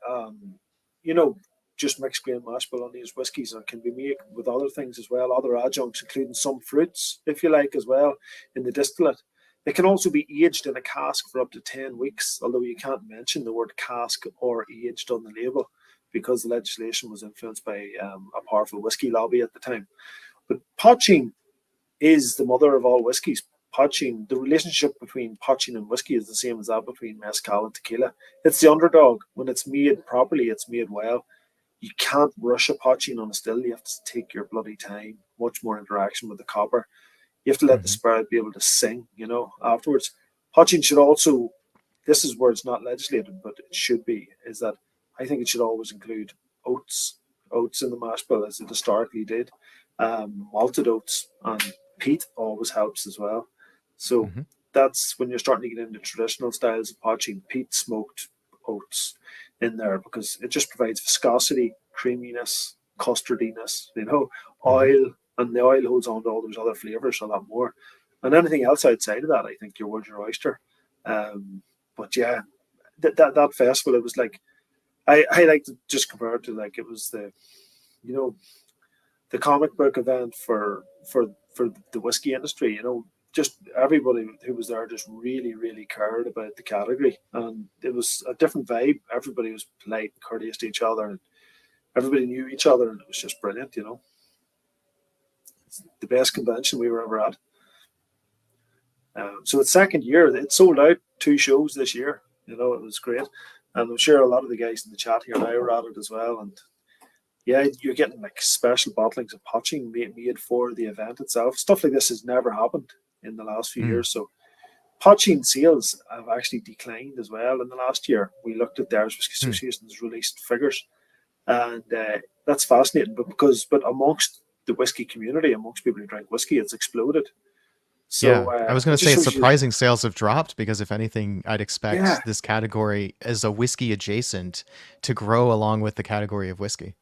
just mixed grain mash bill on these whiskies, and it can be made with other things as well, other adjuncts, including some fruits, if you like, as well, in the distillate. It can also be aged in a cask for up to 10 weeks, although you can't mention the word cask or aged on the label, because the legislation was influenced by a powerful whiskey lobby at the time. But poaching is the mother of all whiskies. Poaching, the relationship between poaching and whiskey is the same as that between mezcal and tequila. It's the underdog. When it's made properly, it's made well. You can't rush a poaching on a still. You have to take your bloody time. Much more interaction with the copper. You have to let the spirit be able to sing, afterwards. Poaching should also, this is where it's not legislated, but it should be, is that I think it should always include oats in the mash bill, as it historically did. Malted oats, and peat always helps as well. So that's when you're starting to get into traditional styles of poaching, peat smoked oats in there, because it just provides viscosity, creaminess, custardiness, oil, and the oil holds on to all those other flavors a lot more. And anything else outside of that, I think you're world your oyster. But yeah, that festival, it was like, I like to just compare it to, like, it was the comic book event for the whiskey industry. Just everybody who was there just really, really cared about the category, and it was a different vibe. Everybody was polite and courteous to each other, and everybody knew each other, and it was just brilliant. It's the best convention we were ever at. So its second year, it sold out 2 shows this year. It was great. And I'm sure a lot of the guys in the chat here now are at it as well. And yeah, you're getting like special bottlings of poaching made for the event itself. Stuff like this has never happened in the last few years. So poaching sales have actually declined as well in the last year. We looked at the Irish Whisky Association's released figures, and that's fascinating. But amongst the whiskey community, amongst people who drink whiskey, it's exploded. So, I was going to say it's surprising sales have dropped, because if anything, I'd expect this category as a whiskey adjacent to grow along with the category of whiskey.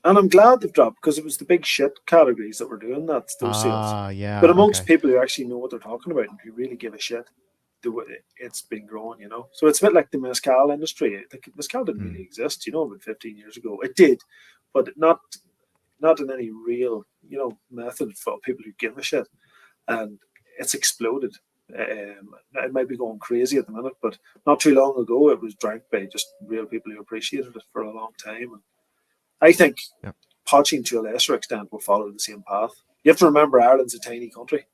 And I'm glad they've dropped, because it was the big shit categories that were doing those sales. Yeah. But amongst people who actually know what they're talking about and who really give a shit, it's been growing, So it's a bit like the mezcal industry. Like, mezcal didn't really exist, about 15 years ago. It did, but not in any real, method for people who give a shit. And it's exploded. It might be going crazy at the minute, but not too long ago it was drank by just real people who appreciated it for a long time. And I think poaching to a lesser extent will follow the same path. You have to remember, Ireland's a tiny country.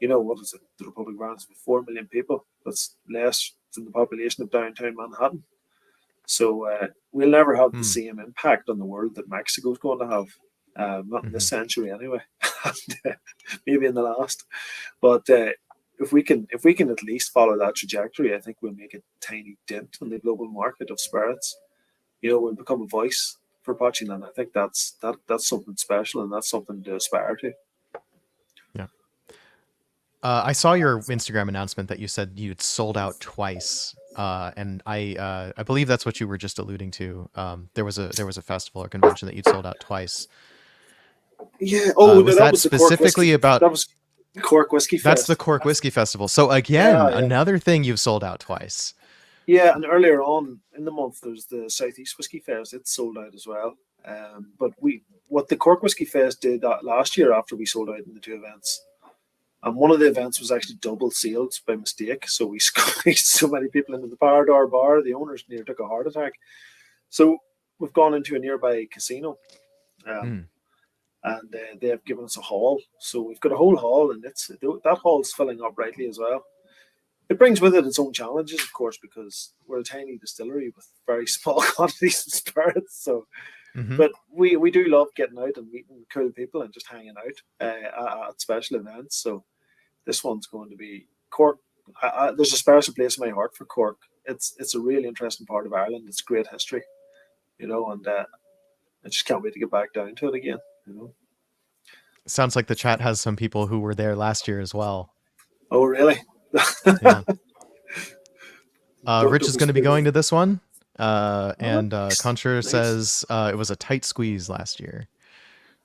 What is it? The Republic of Ireland's 4 million people. That's less than the population of downtown Manhattan. So we'll never have the same impact on the world that Mexico's going to have. Not in this century, anyway. Maybe in the last. But if we can at least follow that trajectory, I think we'll make a tiny dent in the global market of spirits. We'll become a voice for poaching, and I think that's something special, and that's something to aspire to. Yeah. I saw your Instagram announcement that you said you'd sold out twice, and I believe that's what you were just alluding to. There was a festival or convention that you'd sold out twice. Yeah. Oh, no, was that that was the Cork specifically Whiskey. about? That was Cork Whiskey Fest. That's the Cork Whiskey Festival. So again, Yeah. another thing you've sold out twice. Yeah, and earlier on in the month, there's the Southeast Whiskey Fest. It's sold out as well. But what the Cork Whiskey Fest did last year after we sold out in the two events, and one of the events was actually double sealed by mistake. So we squeezed so many people into the Parador bar, the owners near took a heart attack. So we've gone into a nearby casino, and they have given us a hall. So we've got a whole hall, and that hall's filling up rightly as well. It brings with it its own challenges, of course, because we're a tiny distillery with very small quantities of spirits. So, but we do love getting out and meeting cool people and just hanging out at special events. So this one's going to be Cork. There's a special place in my heart for Cork. It's a really interesting part of Ireland. It's great history, and I just can't wait to get back down to it again. Sounds like the chat has some people who were there last year as well. Oh, really? Yeah. Rich is going to be going to this one, and Concher says it was a tight squeeze last year.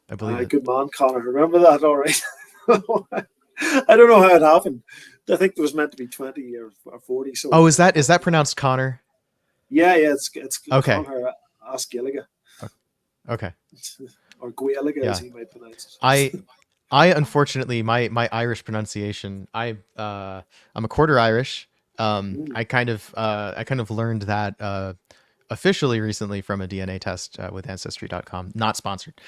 I believe. Good man, Connor. Remember that, all right? I don't know how it happened. I think there was meant to be 20 or 40. So. Oh, is that pronounced Connor? Yeah, it's okay. Connor Asgiliga. Okay. Or Guiliga, as he might pronounce it. I unfortunately my Irish pronunciation. I'm a quarter Irish. I kind of learned that officially recently from a DNA test with Ancestry.com. Not sponsored,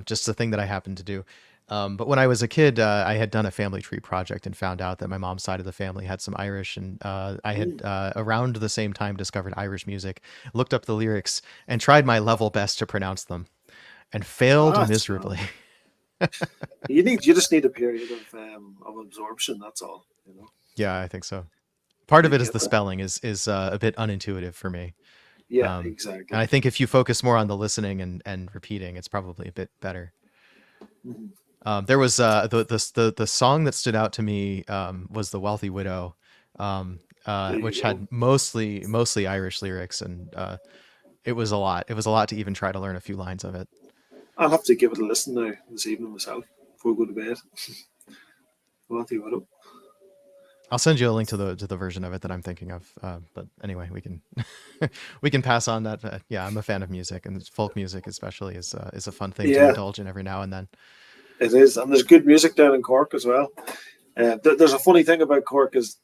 just a thing that I happened to do. But when I was a kid, I had done a family tree project and found out that my mom's side of the family had some Irish, and I had around the same time discovered Irish music, looked up the lyrics, and tried my level best to pronounce them, and failed miserably. You just need a period of absorption. That's all. Yeah, I think so. Part of it is the spelling is a bit unintuitive for me. Yeah, exactly. And I think if you focus more on the listening and repeating, it's probably a bit better. There was the song that stood out to me was "The Wealthy Widow," which had mostly Irish lyrics, and it was a lot. It was a lot to even try to learn a few lines of it. I'll have to give it a listen now this evening myself before we go to bed. Wealthy Widow. I'll send you a link to the version of it that I'm thinking of. But anyway, we can pass on that. Yeah, I'm a fan of music, and folk music especially is a fun thing to indulge in every now and then. It is, and there's good music down in Cork as well. There's a funny thing about Cork is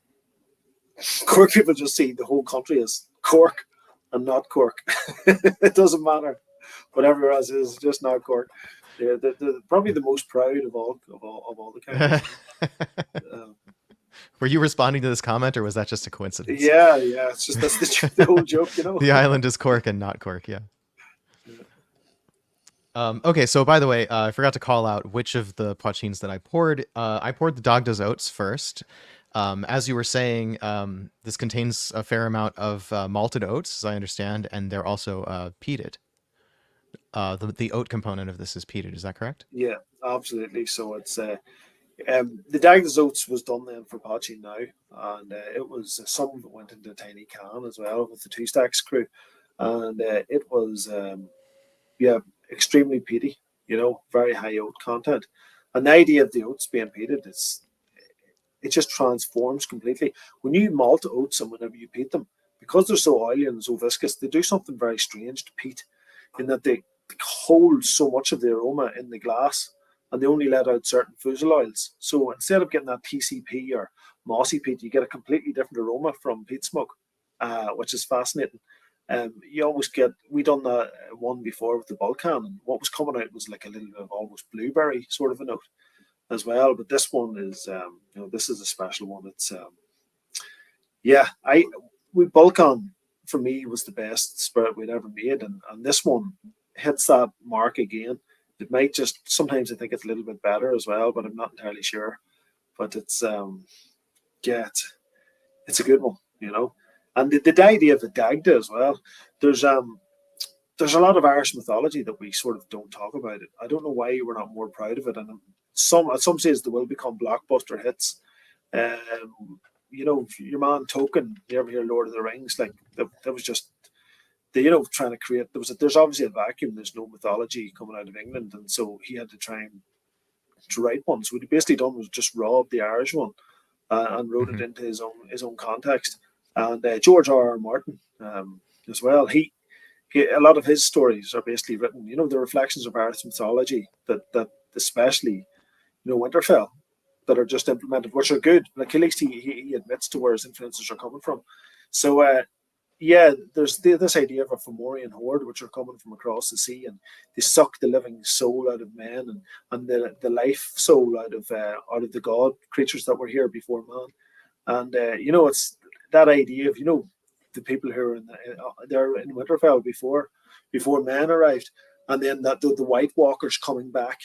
Cork people just see the whole country as Cork and not Cork. It doesn't matter. Whatever else is just not Cork. They're probably the most proud of all the counties. Were you responding to this comment, or was that just a coincidence? Yeah. It's just that's the whole joke, The island is Cork and not Cork. Yeah. Okay, so by the way, I forgot to call out which of the poichins that I poured. I poured the Dog Does Oats first. As you were saying, this contains a fair amount of malted oats, as I understand, and they're also peated. The oat component of this is peated. Is that correct? Yeah, absolutely. So it's the Dog Does Oats was done then for poaching now, and it was some of it went into a tiny can as well with the Two Stacks crew, and it was extremely peaty, very high oat content. And the idea of the oats being peated it just transforms completely. When you malt oats and whenever you peat them, because they're so oily and so viscous, they do something very strange to peat in that they hold so much of the aroma in the glass and they only let out certain fusel oils. So instead of getting that TCP or mossy peat, you get a completely different aroma from peat smoke, which is fascinating. You always get, we done that one before with the Balkan, and what was coming out was like a little bit of almost blueberry sort of a note as well. But this one is, this is a special one. It's, yeah, we Balkan for me was the best spirit we'd ever made, and this one hits that mark again. It might just sometimes I think it's a little bit better as well, but I'm not entirely sure. But it's yeah, it's a good one, you know. And the idea of the Dagda as well. There's there's a lot of Irish mythology that we sort of don't talk about it. I don't know why we're not more proud of it. And some at some stages they will become blockbuster hits. You know, your man Token, you ever hear Lord of the Rings? Like that was just you know, trying to create. There's obviously a vacuum. There's no mythology coming out of England, and so he had to try and to write one. So what he basically done was just rob the Irish one and wrote it Mhm. into his own context. And George R. R. Martin as well. He a lot of his stories are basically written. You know, the reflections of Irish mythology that especially you know Winterfell that are just implemented, which are good. Like at least he admits to where his influences are coming from. So yeah, there's this idea of a Fomorian horde which are coming from across the sea, and they suck the living soul out of men and the life soul out of the god creatures that were here before man. And you know, it's that idea of you know the people who are they're in Winterfell before men arrived, and then that the White Walkers coming back,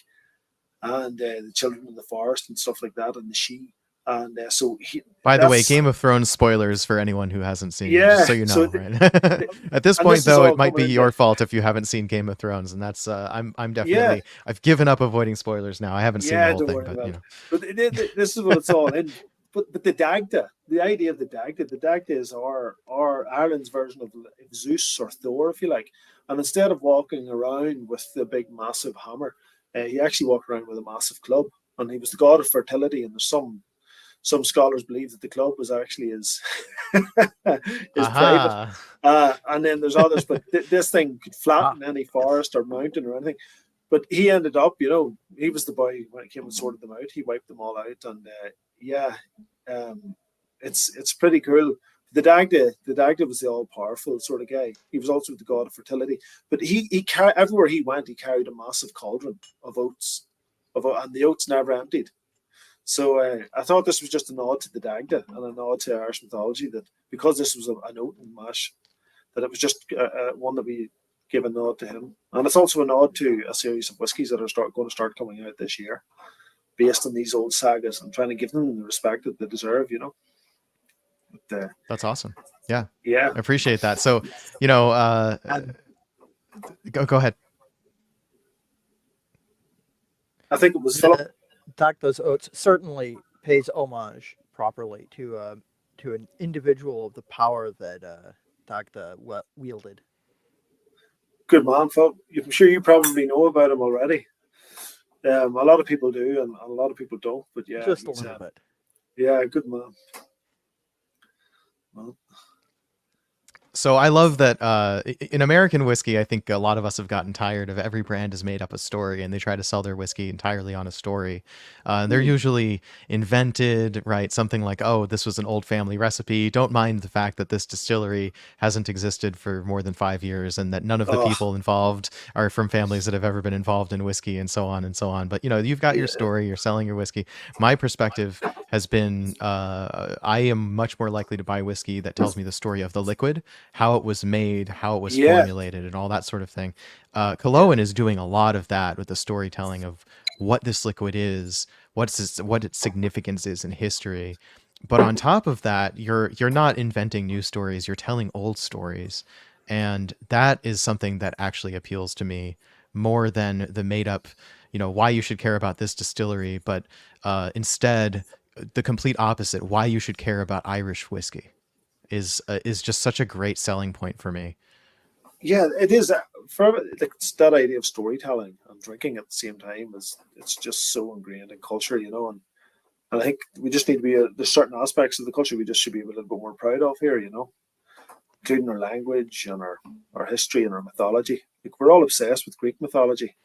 and the children in the forest and stuff like that, and the she, and By the way, that's Game of Thrones spoilers for anyone who hasn't seen it, just yeah. so you So know, right? At this and point, this is though, it all might be coming your into fault if you haven't seen Game of Thrones, and that's I'm yeah. definitely I've given up avoiding spoilers now. I haven't seen the Yeah, whole don't thing, worry but about you it. know. But this is what it's all in. But the Dagda, the idea of the Dagda is our Ireland's version of Zeus or Thor, if you like. And instead of walking around with the big massive hammer, he actually walked around with a massive club, and he was the god of fertility. And there's some scholars believe that the club was actually his his private. Aha. And then there's others, but this thing could Ah, flatten any yes. forest or mountain or anything. But he ended up, you know, he was the boy when it came and sorted them out. He wiped them all out, and yeah, um, it's pretty cool. The Dagda was the all powerful sort of guy. He was also the god of fertility. But he everywhere he went, he carried a massive cauldron of oats, and the oats never emptied. So I thought this was just a nod to the Dagda and a nod to Irish mythology that because this was an oat and mash, that it was just one that we give a nod to him. And it's also a nod to a series of whiskies that are going to start coming out this year based on these old sagas and trying to give them the respect that they deserve, you know. But, That's awesome. Yeah, yeah, I appreciate that. So, you know, And go ahead. I think it was Philip. the Dagda's oaths certainly pays homage properly to an individual of the power that Dagda wielded. Good man, Philip. I'm sure you probably know about him already. A lot of people do, and a lot of people don't. But yeah, Just a he's little bit. yeah, good man. Well, So I love that in American whiskey, I think a lot of us have gotten tired of every brand has made up a story and they try to sell their whiskey entirely on a story. They're usually invented, right? Something like, oh, this was an old family recipe. Don't mind the fact that this distillery hasn't existed for more than 5 years and that none of the oh, people involved are from families that have ever been involved in whiskey and so on and so on. But, you know, you've got your yeah, story, you're selling your whiskey. My perspective has been I am much more likely to buy whiskey that tells me the story of the liquid, how it was made, how it was yeah, formulated, and all that sort of thing. Killowen is doing a lot of that with the storytelling of what this liquid is, what its significance is in history. But on top of that, you're not inventing new stories, you're telling old stories. And that is something that actually appeals to me more than the made up, you know, why you should care about this distillery, but instead the complete opposite, why you should care about Irish whiskey is just such a great selling point for me. yeah. It is for it's that idea of storytelling and drinking at the same time is it's just so ingrained in culture, you know. And I think we just need to be there's certain aspects of the culture we just should be a little bit more proud of here, you know, including our language and our history and our mythology. Like we're all obsessed with Greek mythology.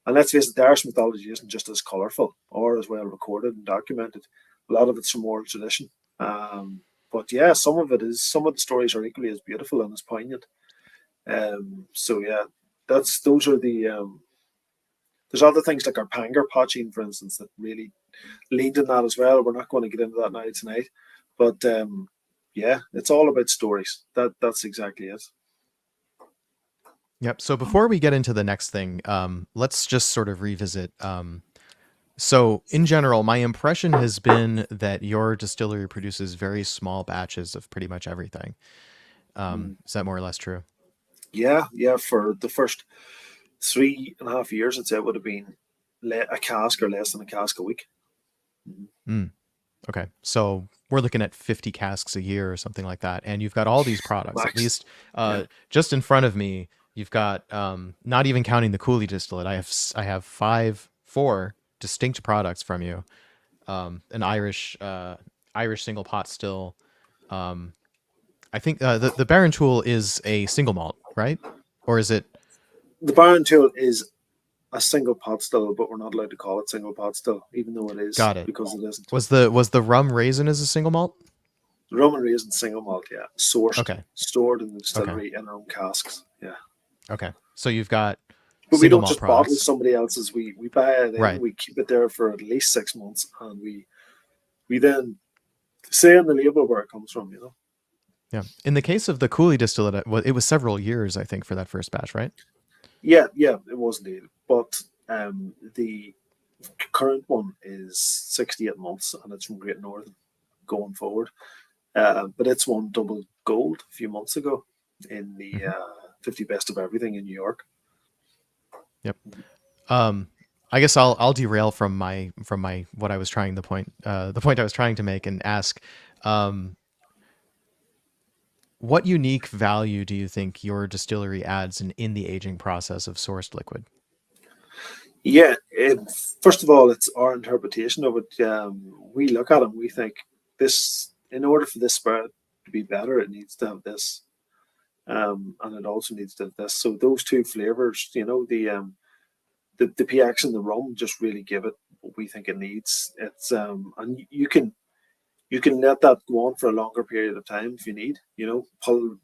And let's face it, the Irish mythology isn't just as colourful or as well recorded and documented. A lot of it's from oral tradition. But yeah, some of it is. Some of the stories are equally as beautiful and as poignant. So yeah, those are the. There's other things like our panger potching, for instance, that really leaned in that as well. We're not going to get into that now tonight, but yeah, it's all about stories. That's exactly it. Yep. So before we get into the next thing, let's just sort of revisit. So in general, my impression has been that your distillery produces very small batches of pretty much everything. Is that more or less true? Yeah, yeah. For the first 3.5 years, I'd say it would have been a cask or less than a cask a week. Okay. So we're looking at 50 casks a year or something like that. And you've got all these products, at Max. least Yeah. just in front of me, you've got, not even counting the Cooley distillate. I have four distinct products from you. An Irish single pot still. I think the Baron Tool is a single malt, right? Or is it? The Baron Tool is a single pot still, but we're not allowed to call it single pot still, even though it is. Got it. Because it isn't. Was the rum raisin as a single malt? The rum and raisin single malt, yeah, sourced, Okay. stored in the distillery in our own casks, yeah. Okay. So you've got But we single don't malt just products. bottle somebody else's. We buy it in, Right. we keep it there for at least 6 months, and we then say on the label where it comes from, you know. Yeah. In the case of the Cooley distillate, it was several years, I think, for that first batch, right? Yeah, it was indeed. But the current one is 68 months, and it's from Great Northern going forward. But it's won double gold a few months ago in the 50 Best of Everything in New York. Yep. I guess I'll derail from my what I was trying the point I was trying to make and ask, what unique value do you think your distillery adds in the aging process of sourced liquid? Yeah, first of all, it's our interpretation of it. We look at it and we think this, in order for this spirit to be better, it needs to have this, and it also needs to have this. So those two flavors, you know, the PX and the rum just really give it what we think it needs. It's and you can let that go on for a longer period of time if you need. You know,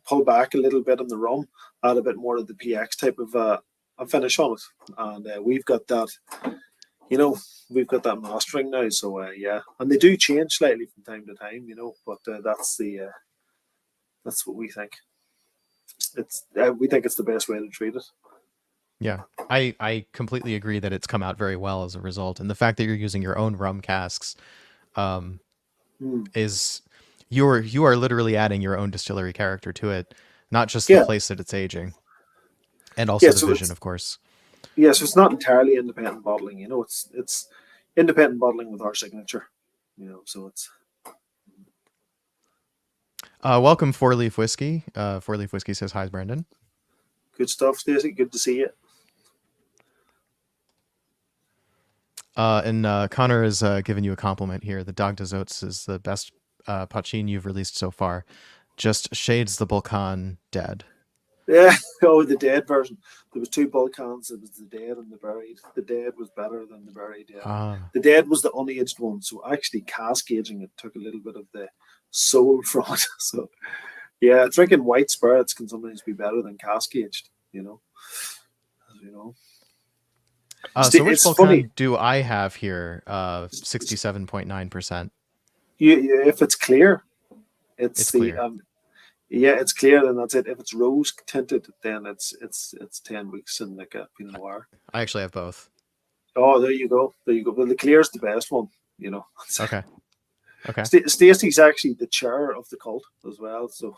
pull back a little bit on the rum, add a bit more of the PX type of a finish on it, and we've got that. You know, we've got that mastering now. So yeah, and they do change slightly from time to time. You know, but that's what we think. We think it's the best way to treat it. Yeah, I completely agree that it's come out very well as a result, and the fact that you're using your own rum casks, is you are literally adding your own distillery character to it, not just the place that it's aging, and also the vision, of course. Yeah, so it's not entirely independent bottling. You know, it's independent bottling with our signature. You know, so it's. Welcome, Four Leaf Whiskey. Four Leaf Whiskey says hi, Brendan. Good stuff, Stacey. Good to see you. And Connor is giving you a compliment here. The Dog des Oats is the best poitin you've released so far. Just shades the Balkan dead. Yeah, the dead version. There was two Balkans. It was the dead and the buried. The dead was better than the buried. Yeah. The dead was the unaged one. So actually, cask aging, it took a little bit of the soul from it. So yeah, drinking white spirits can sometimes be better than cask aged. You know, as you know. So which Balkan do I have here? 67.9%. If it's clear, it's the clear. Yeah, it's clear, then that's it. If it's rose tinted, then it's 10 weeks in like a Pinot Noir. I actually have both. Oh, there you go. Well, the clear is the best one, you know. Okay. Stacey's actually the chair of the cult as well. So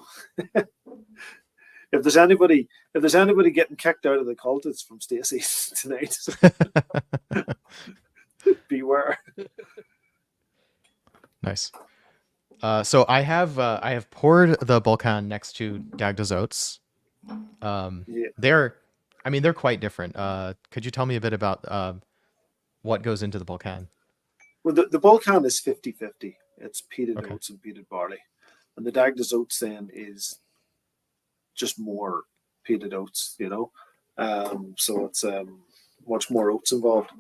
if there's anybody getting kicked out of the cult, it's from Stacey tonight. So beware. Nice. So I have poured the Balkan next to Dag des Oats. They're quite different. Could you tell me a bit about what goes into the Balkan? Well, the Balkan is 50-50. It's peated oats and peated barley, and the Dag des Oats then is just more peated oats. You know, so it's much more oats involved.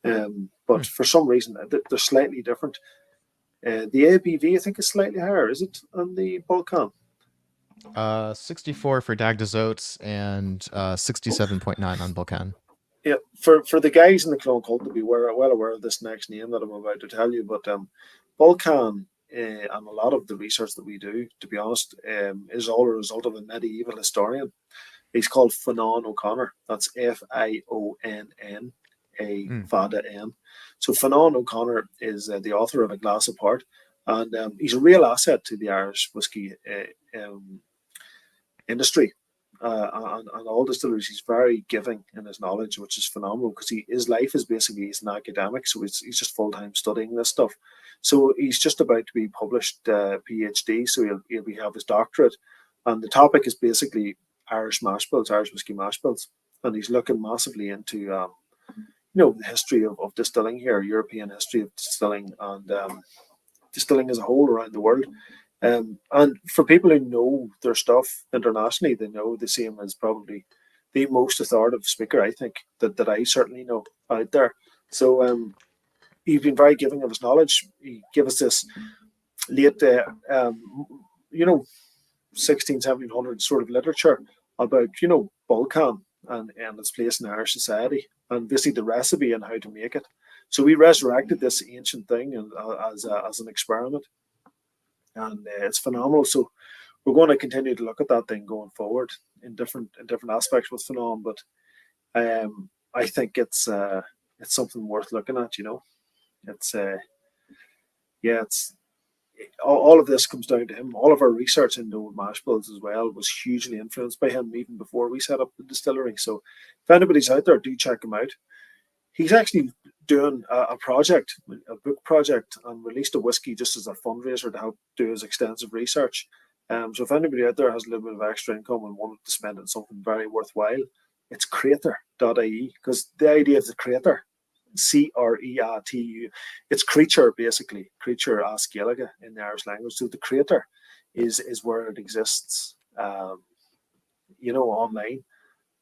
But for some reason, they're slightly different. The ABV, I think, is slightly higher. Is it on the Balkan? 64 for Dag des Oats and 67.9 on Balkan. Yeah, for the guys in the clone cult to be well aware of this next name that I'm about to tell you, but Balkan and a lot of the research that we do, to be honest, is all a result of a medieval historian. He's called Fionnán O'Connor. That's Fionn Fada N. So Fionnán O'Connor is the author of A Glass Apart, and he's a real asset to the Irish whiskey industry. And all distilleries, he's very giving in his knowledge, which is phenomenal because his life is basically he's an academic, so he's just full time studying this stuff. So he's just about to be published PhD, so he'll have his doctorate, and the topic is basically Irish mash bills, Irish whiskey mash bills, and he's looking massively into the history of distilling here, European history of distilling, and distilling as a whole around the world. And for people who know their stuff internationally, they see him as probably the most authoritative speaker, I think, that I certainly know out there. So he's been very giving of his knowledge. He gave us this late, 16, 1700 sort of literature about, Balkan and its place in Irish society, and basically the recipe and how to make it. So we resurrected this ancient thing as an experiment. And it's phenomenal. So we're going to continue to look at that thing going forward in different aspects with Fionnán. But I think it's something worth looking at. It's all of this comes down to him. All of our research into mash bills as well was hugely influenced by him, even before we set up the distillery. So if anybody's out there, do check him out. He's actually doing a book project, and released a whiskey just as a fundraiser to help do his extensive research. So if anybody out there has a little bit of extra income and wanted to spend it on something very worthwhile, it's crater.ie, because the idea of the crater, Creatu, it's creature basically, creature as Gaeilge in the Irish language. So the crater is where it exists, online.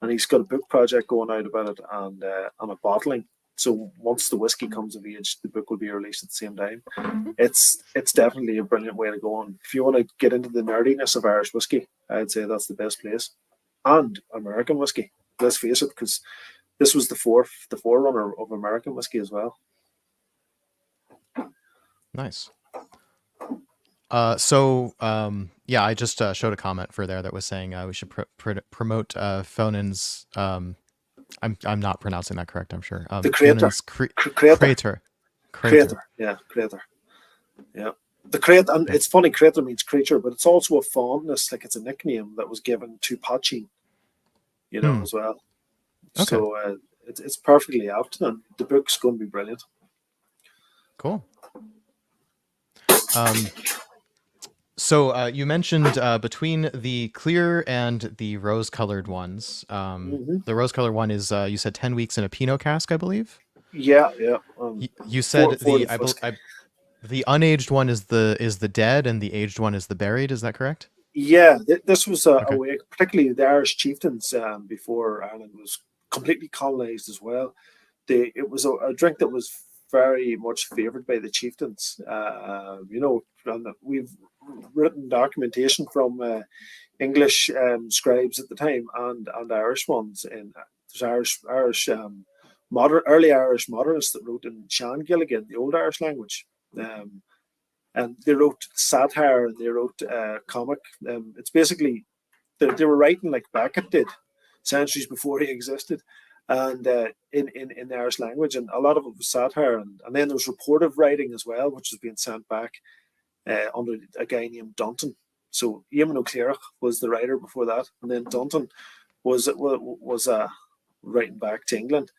And he's got a book project going out about it, and a bottling. So once the whiskey comes of age, the book will be released at the same time. It's definitely a brilliant way to go on. If you want to get into the nerdiness of Irish whiskey, I'd say that's the best place. And American whiskey, let's face it, because this was the forerunner of American whiskey as well. Nice. I just showed a comment for there that was saying we should promote Fionnán's. I'm not pronouncing that correct, I'm sure. The crater. Crater. Yeah, crater. Yeah. The crater, and it's funny, crater means creature, but it's also a fondness, like it's a nickname that was given to poitin, as well. Okay. So it's perfectly apt, and the book's going to be brilliant. Cool. So you mentioned between the clear and the rose-colored ones. The rose-colored one is you said 10 weeks in a Pinot cask, I believe. Yeah. You said the unaged one is the dead, and the aged one is the buried. Is that correct? Yeah, this was a way, particularly the Irish chieftains before Ireland was completely colonized as well. It was a drink that was very much favoured by the chieftains. And we've written documentation from English scribes at the time and Irish ones. And there's early Irish modernists that wrote in Sean Gilligan, the Old Irish language. And they wrote satire, and they wrote comic. It's basically they were writing like Beckett did centuries before he existed, and in the Irish language, and a lot of it was satire, and then there was reportive writing as well, which was being sent back under a guy named Dunton. So Eamon O'Clearach was the writer before that, and then Dunton was writing back to England.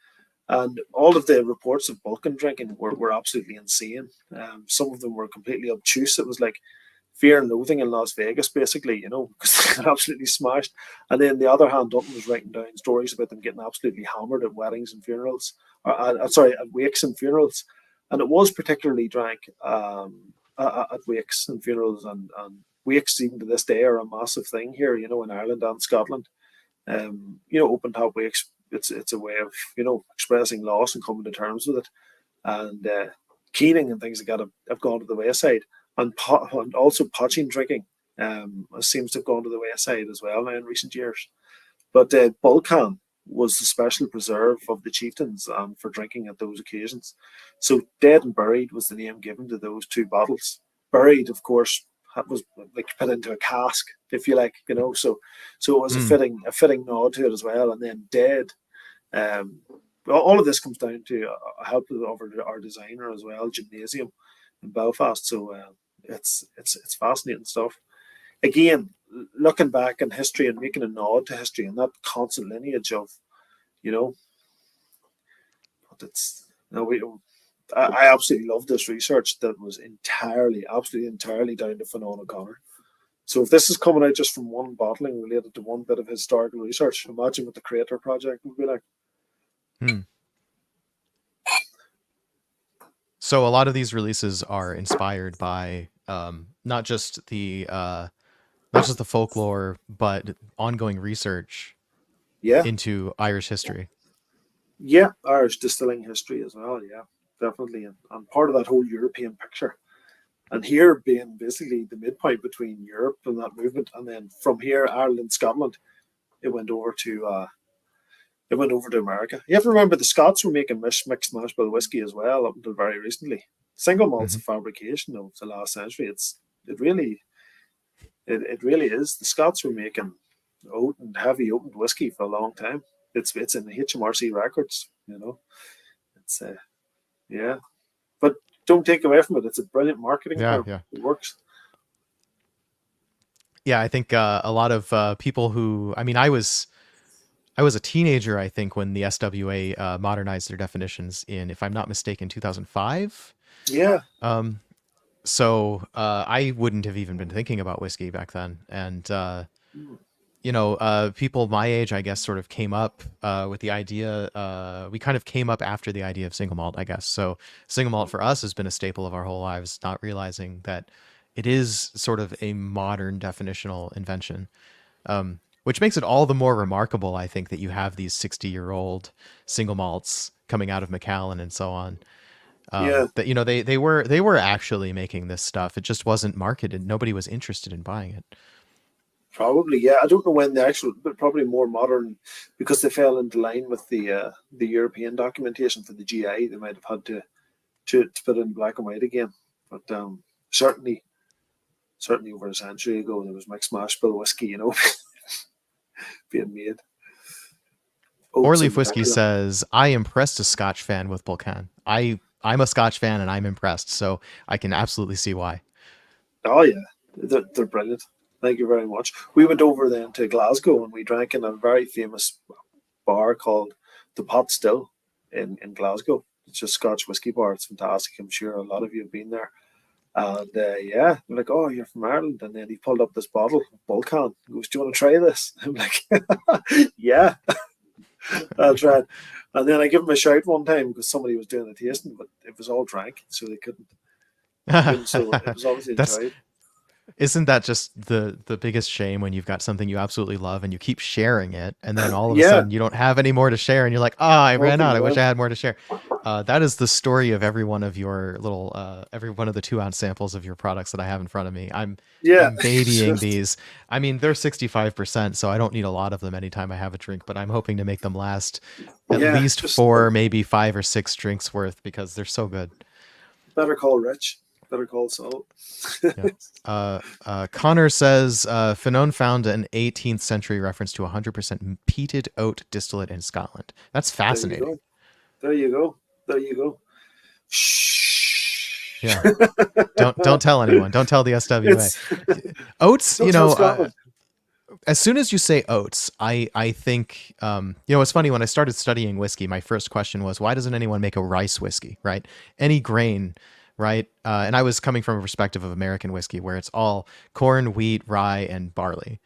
And all of the reports of Balkan drinking were absolutely insane. Some of them were completely obtuse. It was like Fear and Loathing in Las Vegas, basically, because they got absolutely smashed. And then the other hand, Dunton was writing down stories about them getting absolutely hammered at weddings and funerals, at wakes and funerals. And it was particularly drank at wakes and funerals, and wakes even to this day are a massive thing here, in Ireland and Scotland. Open top wakes. It's a way of expressing loss and coming to terms with it, and keening and things like that have gone to the wayside, and also poitin drinking seems to have gone to the wayside as well now in recent years. But Balkan was the special preserve of the chieftains for drinking at those occasions. So Dead and Buried was the name given to those two bottles, buried, of course, was like put into a cask, if you like, So it was a fitting nod to it as well. And then dead. All of this comes down to help over our designer as well, Gymnasium in Belfast. So it's fascinating stuff. Again, looking back in history and making a nod to history and that constant lineage of, but it's I absolutely love this research that was absolutely entirely down to Fionnán O'Connor. So if this is coming out just from one bottling related to one bit of historical research, imagine what the Creator Project would be like. So a lot of these releases are inspired by not just the folklore, but ongoing research into Irish history. Yeah, Irish distilling history as well. Yeah, definitely, and part of that whole European picture. And here being basically the midpoint between Europe and that movement, and then from here, Ireland, Scotland, it went over to America. You have to remember the Scots were making mixed mash bill whiskey as well up until very recently. Single malt's a fabrication of the last century. It really is. The Scots were making heavy oatened whiskey for a long time. It's in the HMRC records, It's but don't take away from it. It's a brilliant marketing term. Yeah, it works. Yeah, I think a lot of people who, I was a teenager, I think, when the SWA modernized their definitions in, if I'm not mistaken, 2005. Yeah. So I wouldn't have even been thinking about whiskey back then, and people my age, I guess, sort of came up with the idea. We kind of came up after the idea of single malt, I guess. So single malt for us has been a staple of our whole lives, not realizing that it is sort of a modern definitional invention, which makes it all the more remarkable, I think, that you have these 60-year-old single malts coming out of Macallan and so on. That they were actually making this stuff. It just wasn't marketed. Nobody was interested in buying it. Probably, yeah. I don't know when but probably more modern, because they fell into line with the European documentation for the GI. They might have had to put it in black and white again. But certainly over a century ago, there was mixed mash bill whiskey, being made. Orleaf Whiskey says, I impressed a Scotch fan with Bulkan. I'm a Scotch fan and I'm impressed, so I can absolutely see why. Oh yeah, they're brilliant. Thank you very much. We went over then to Glasgow and we drank in a very famous bar called the Pot Still in Glasgow. It's just Scotch whiskey bar. It's fantastic. I'm sure a lot of you have been there. And we're like, oh, you're from Ireland. And then he pulled up this bottle of Bulkan. He goes, do you want to try this? I'm like, yeah, I'll try it. And then I give him a shout one time because somebody was doing a tasting, but it was all drank, so they couldn't. So it was obviously enjoyed. Isn't that just the biggest shame when you've got something you absolutely love and you keep sharing it, and then all of a sudden you don't have any more to share, and you're like, I ran out. I wish I had more to share. That is the story of every one of your little, every one of the 2-ounce samples of your products that I have in front of me. I'm babying these. I mean, they're 65%, so I don't need a lot of them anytime I have a drink, but I'm hoping to make them last at least 4, maybe 5 or 6 drinks worth, because they're so good. Better call Rich. Better call Salt. Connor says Fionnán found an 18th century reference to 100% peated oat distillate in Scotland. That's fascinating. There you go. Shh. Yeah. Don't tell anyone. Don't tell the SWA. Oats, as soon as you say oats, I think, it's funny, when I started studying whiskey, my first question was, why doesn't anyone make a rice whiskey, right? Any grain, right? And I was coming from a perspective of American whiskey, where it's all corn, wheat, rye, and barley.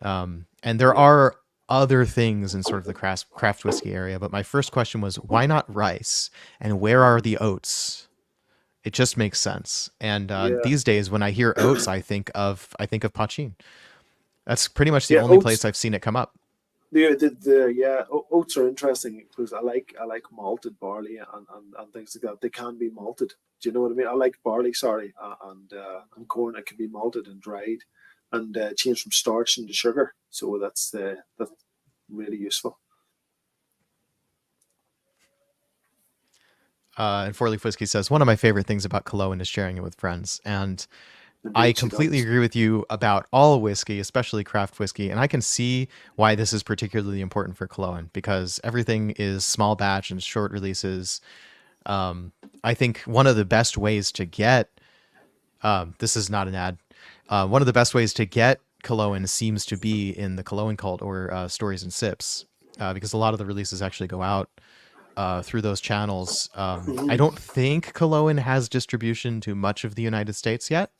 And there are other things in sort of the craft whiskey area, but my first question was, why not rice? And where are the oats? It just makes sense. And these days, when I hear oats, I think of poitin. That's pretty much the only place I've seen it come up. Oats are interesting because I like malted barley and things like that. They can be malted. Do you know what I mean? I like barley, and corn. It can be malted and dried and changed from starch into sugar. So that's really useful. And Four Leaf Whiskey says, one of my favorite things about Killowen is sharing it with friends. And I Indeed, she completely does. agree with you about all whiskey, especially craft whiskey. And I can see why this is particularly important for Killowen because everything is small batch and short releases. I think one of the best ways to get, this is not an ad, one of the best ways to get Killowen seems to be in the Killowen cult or Stories and Sips, because a lot of the releases actually go out through those channels. I Mhm. don't think Killowen has distribution to much of the United States yet.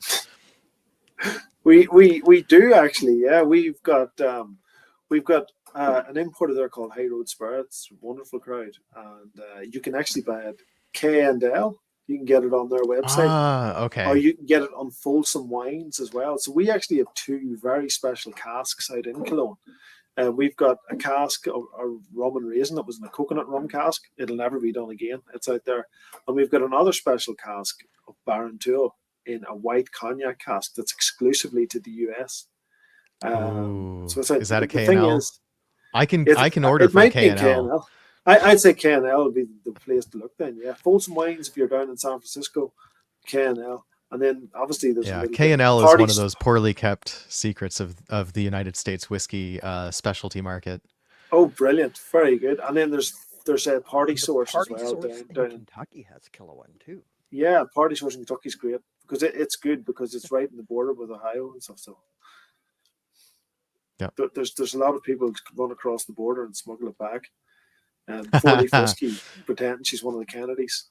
We do actually. Yeah, we've got an importer there called High Road Spirits. Wonderful crowd, and you can actually buy it K&L. You can get it on their website, Ah, or okay. you can get it on Folsom Wines as well. So we actually have two very special casks out in Cologne. We've got a cask of rum and raisin that was in a coconut rum cask. It'll never be done again. It's out there. And we've got another special cask of Baron Tour in a white cognac cask that's exclusively to the US. Ooh, So it's like is that a the thing K&L? is, I can order it from might be in K&L. KNL. I'd say KNL would be the place to look then. Yeah, Folsom Wines if you're down in San Francisco, KNL, and then obviously there's a Yeah, little bit K&L is one of parties. those poorly kept secrets of the United States whiskey specialty market. Oh, brilliant, very good. And then there's a party The source as party well source in down in Kentucky has Killowen too. yeah, party source in Kentucky's great because it's good because it's right in the border with Ohio and stuff. So Yep. there's a lot of people who run across the border and smuggle it back. Four Leaf Whiskey pretending she's one of the Kennedys.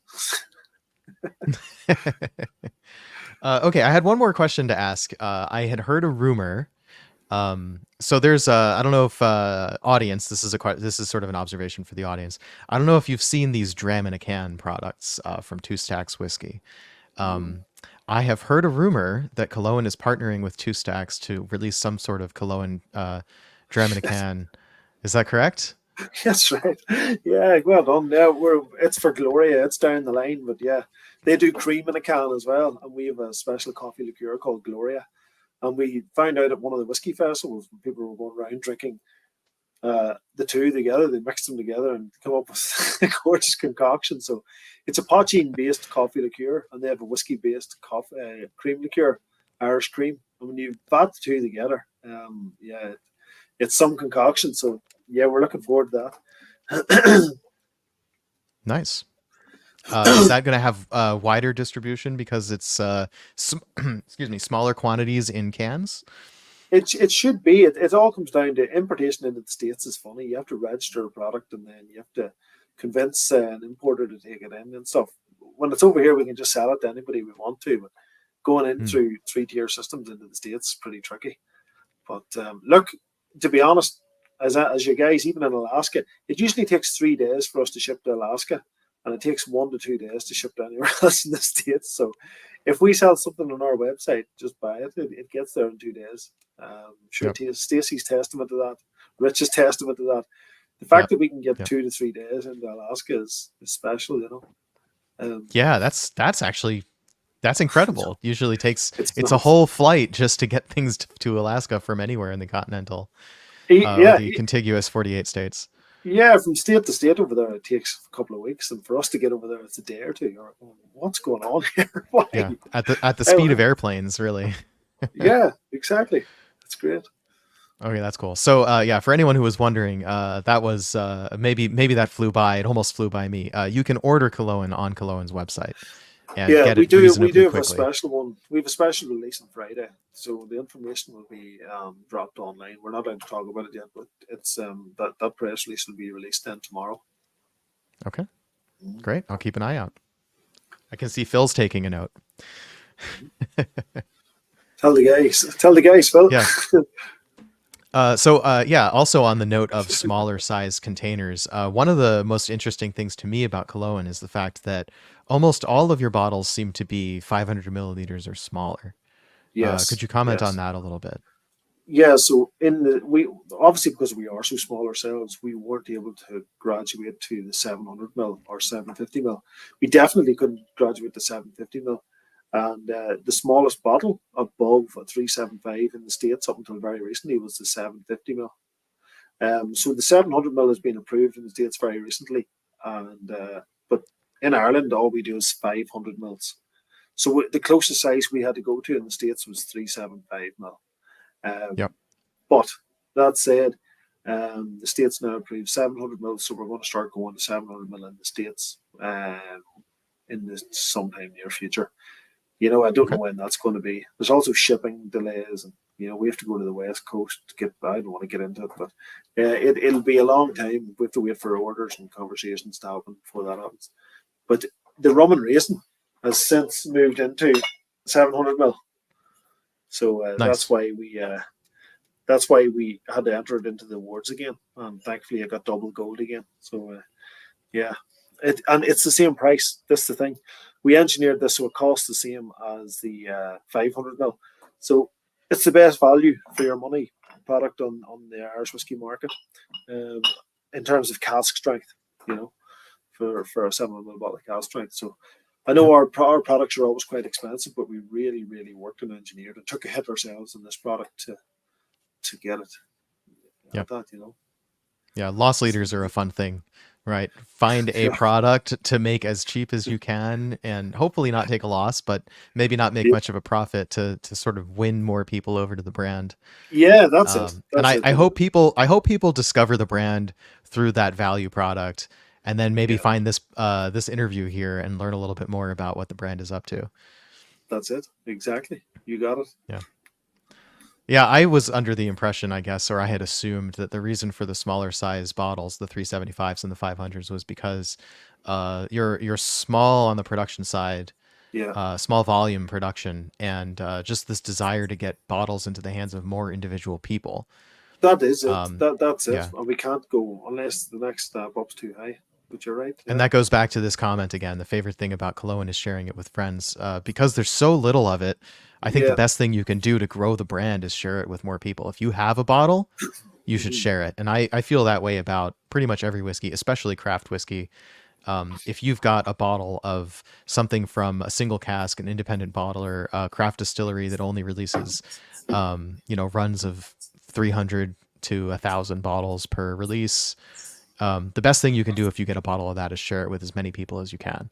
Okay, I had one more question to ask. I had heard a rumor. So there's I don't know if audience. This is sort of an observation for the audience. I don't know if you've seen these dram in a can products from Two Stacks Whiskey. Um, I have heard a rumor that Killowen is partnering with Two Stacks to release some sort of Killowen dram in a can. Is that correct? That's right. Yeah, well done. Yeah, it's for Gloria. It's down the line, but yeah, they do cream in a can as well, and we have a special coffee liqueur called Gloria. And we found out at one of the whiskey festivals when people were going around drinking the two together. They mixed them together and come up with a gorgeous concoction. So it's a poitin-based coffee liqueur, and they have a whiskey-based coffee cream liqueur, Irish cream. And when you bat the two together, yeah, it's some concoction. So yeah, we're looking forward to that. Nice. Is that going to have wider distribution because it's excuse me, smaller quantities in cans? It should be. It all comes down to importation into the States is funny. You have to register a product and then you have to convince an importer to take it in and stuff. When it's over here, we can just sell it to anybody we want to. But going in Hmm. through three-tier systems into the States is pretty tricky. But look, to be honest, as you guys, even in Alaska, it usually takes 3 days for us to ship to Alaska, and it takes 1 to 2 days to ship to anywhere else in the States. So if we sell something on our website, just buy it. It gets there in 2 days. Sure, Yep. Stacey's testament to that. Rich's testament to that. The fact Yep. that we can get Yep. 2 to 3 days into Alaska is special, you know. Yeah, that's actually that's incredible. Usually takes It's it's a nuts. whole flight just to get things to Alaska from anywhere in the continental or Yeah, the contiguous 48 states. yeah, from state to state over there, it takes a couple of weeks, and for us to get over there, it's a day or two. You're like, "Oh, what's going on here? Why?" Yeah, at the speed of airplanes, really. Yeah, exactly. That's great. Okay, that's cool. So, yeah, for anyone who was wondering, that was maybe that flew by. It almost flew by me. You can order Killowen on Killowen's website and Yeah, get it we reasonably do have a quickly. special one. We have a special release on Friday, so the information will be dropped online. We're not allowed to talk about it yet, but it's that press release will be released then tomorrow. Okay, great. I'll keep an eye out. I can see Phil's taking a note. Tell the guys, Phil. Yeah. Yeah, also on the note of smaller size containers, one of the most interesting things to me about Killowen is the fact that almost all of your bottles seem to be 500 milliliters or smaller. Could Yes, you comment on yes. that a little bit? Yeah, so we obviously because we are so small ourselves, we weren't able to graduate to the 700 mil or 750 mil. We definitely couldn't graduate to 750 mil, and the smallest bottle above a 375 in the States up until very recently was the 750 mil. So the 700 mil has been approved in the States very recently, and but In Ireland, all we do is 500 mils. So the closest size we had to go to in the States was 375 mil. Yep. But that said, the States now approve 700 mil, so we're going to start going to 700 mil in the States in the sometime near future. I don't know when that's going to be. There's also shipping delays, and we have to go to the West Coast to get. I don't want to get into it, but it'll be a long time. We have to wait for orders and conversations to happen before that happens. But the rum and raisin has since moved into 700 mil, so Nice. that's why we had to enter it into the awards again, and thankfully I got double gold again. So and it's the same price. That's the thing. We engineered this so it costs the same as the 500 mil. So it's the best value for your money product on the Irish whiskey market in terms of cask strength, for a 700 mil bottle of cask strength. So I know our products are always quite expensive, but we really, really worked and engineered and took a hit ourselves in this product to get it. Yep. That, Yeah, loss leaders are a fun thing, right? Find a product to make as cheap as you can and hopefully not take a loss, but maybe not make much of a profit to sort of win more people over to the brand. Yeah, that's it. And I hope people discover the brand through that value product, and then maybe find this this interview here and learn a little bit more about what the brand is up to. That's it. Exactly. You got it. Yeah. Yeah, I was under the impression, I guess, or I had assumed that the reason for the smaller size bottles, the 375s and the 500s, was because you're small on the production side, small volume production, and just this desire to get bottles into the hands of more individual people. That is it. That's it. Yeah. And we can't go unless the next step up's too high. But you're right. And that goes back to this comment again. The favorite thing about Killowen is sharing it with friends. Because there's so little of it, I think the best thing you can do to grow the brand is share it with more people. If you have a bottle, you should share it. And I feel that way about pretty much every whiskey, especially craft whiskey. If you've got a bottle of something from a single cask, an independent bottler, a craft distillery that only releases, runs of 300 to 1,000 bottles per release, the best thing you can do if you get a bottle of that is share it with as many people as you can.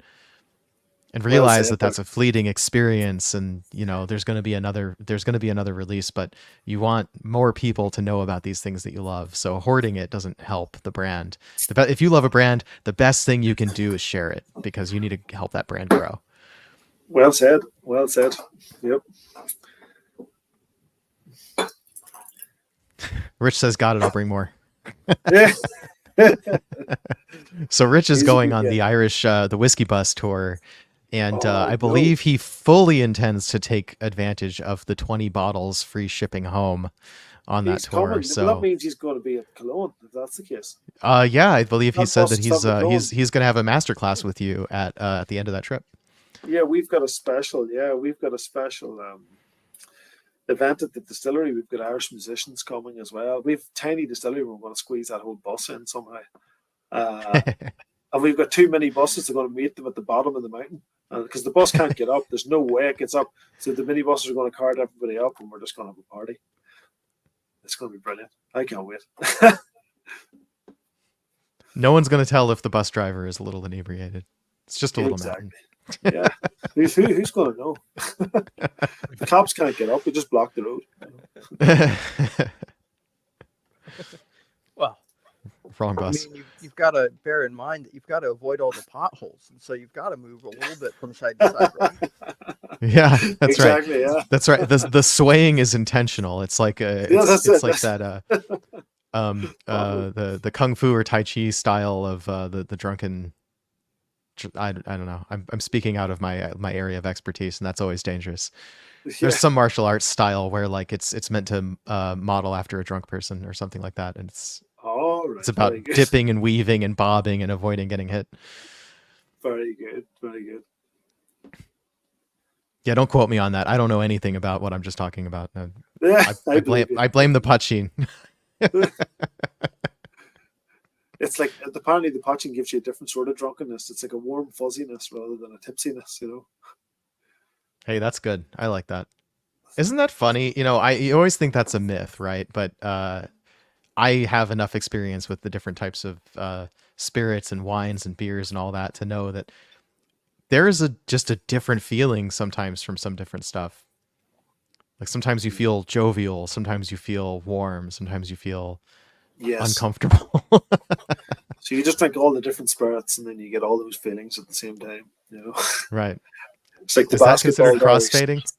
And realize that that's a fleeting experience, and there's going to be another release, but you want more people to know about these things that you love. So hoarding it doesn't help the brand. If you love a brand, the best thing you can do is share it, because you need to help that brand grow. Well said. Well said. Yep. Rich says, "Got it. I'll bring more." Yeah. So Rich is going on the Irish, the Whiskey Bus tour. And I believe he fully intends to take advantage of the 20 bottles free shipping home on that tour. Coming. So that means he's going to be at Killowen, if that's the case. Yeah, I believe he said that he's going going to have a masterclass with you at the end of that trip. Yeah, we've got a special. Event at the distillery. We've got Irish musicians coming as well. We've tiny distillery. We're going to squeeze that whole bus in somehow. And we've got too many buses. They're going to meet them at the bottom of the mountain because the bus can't get up. There's no way it gets up. So the mini buses are going to cart everybody up, and we're just going to have a party. It's going to be brilliant. I can't wait. No one's going to tell if the bus driver is a little inebriated. It's just a little mountain. Yeah. Who's going to know? The cops can't get up. We just block the road. Well, wrong bus. I mean, you've got to bear in mind that you've got to avoid all the potholes, and so you've got to move a little bit from side to side, right? Yeah, that's exactly, right. Yeah. That's right. The swaying is intentional. It's like it's like that the kung fu or tai chi style of the drunken. I don't know. I'm speaking out of my area of expertise, and that's always dangerous. There's some martial arts style where like it's meant to model after a drunk person or something like that, and it's about dipping and weaving and bobbing and avoiding getting hit. Very good, very good. Yeah, don't quote me on that. I don't know anything about what I'm just talking about. I blame the potsheen. It's like apparently the potching gives you a different sort of drunkenness. It's like a warm fuzziness rather than a tipsiness, Hey, that's good. I like that. Isn't that funny? You always think that's a myth, right? But I have enough experience with the different types of spirits and wines and beers and all that to know that there is just a different feeling sometimes from some different stuff. Like sometimes you feel jovial, sometimes you feel warm, sometimes you feel Yes. uncomfortable. So you just drink all the different spirits, and then you get all those feelings at the same time. You know, Right. it's like the Is that basketball considered diaries. crossfading?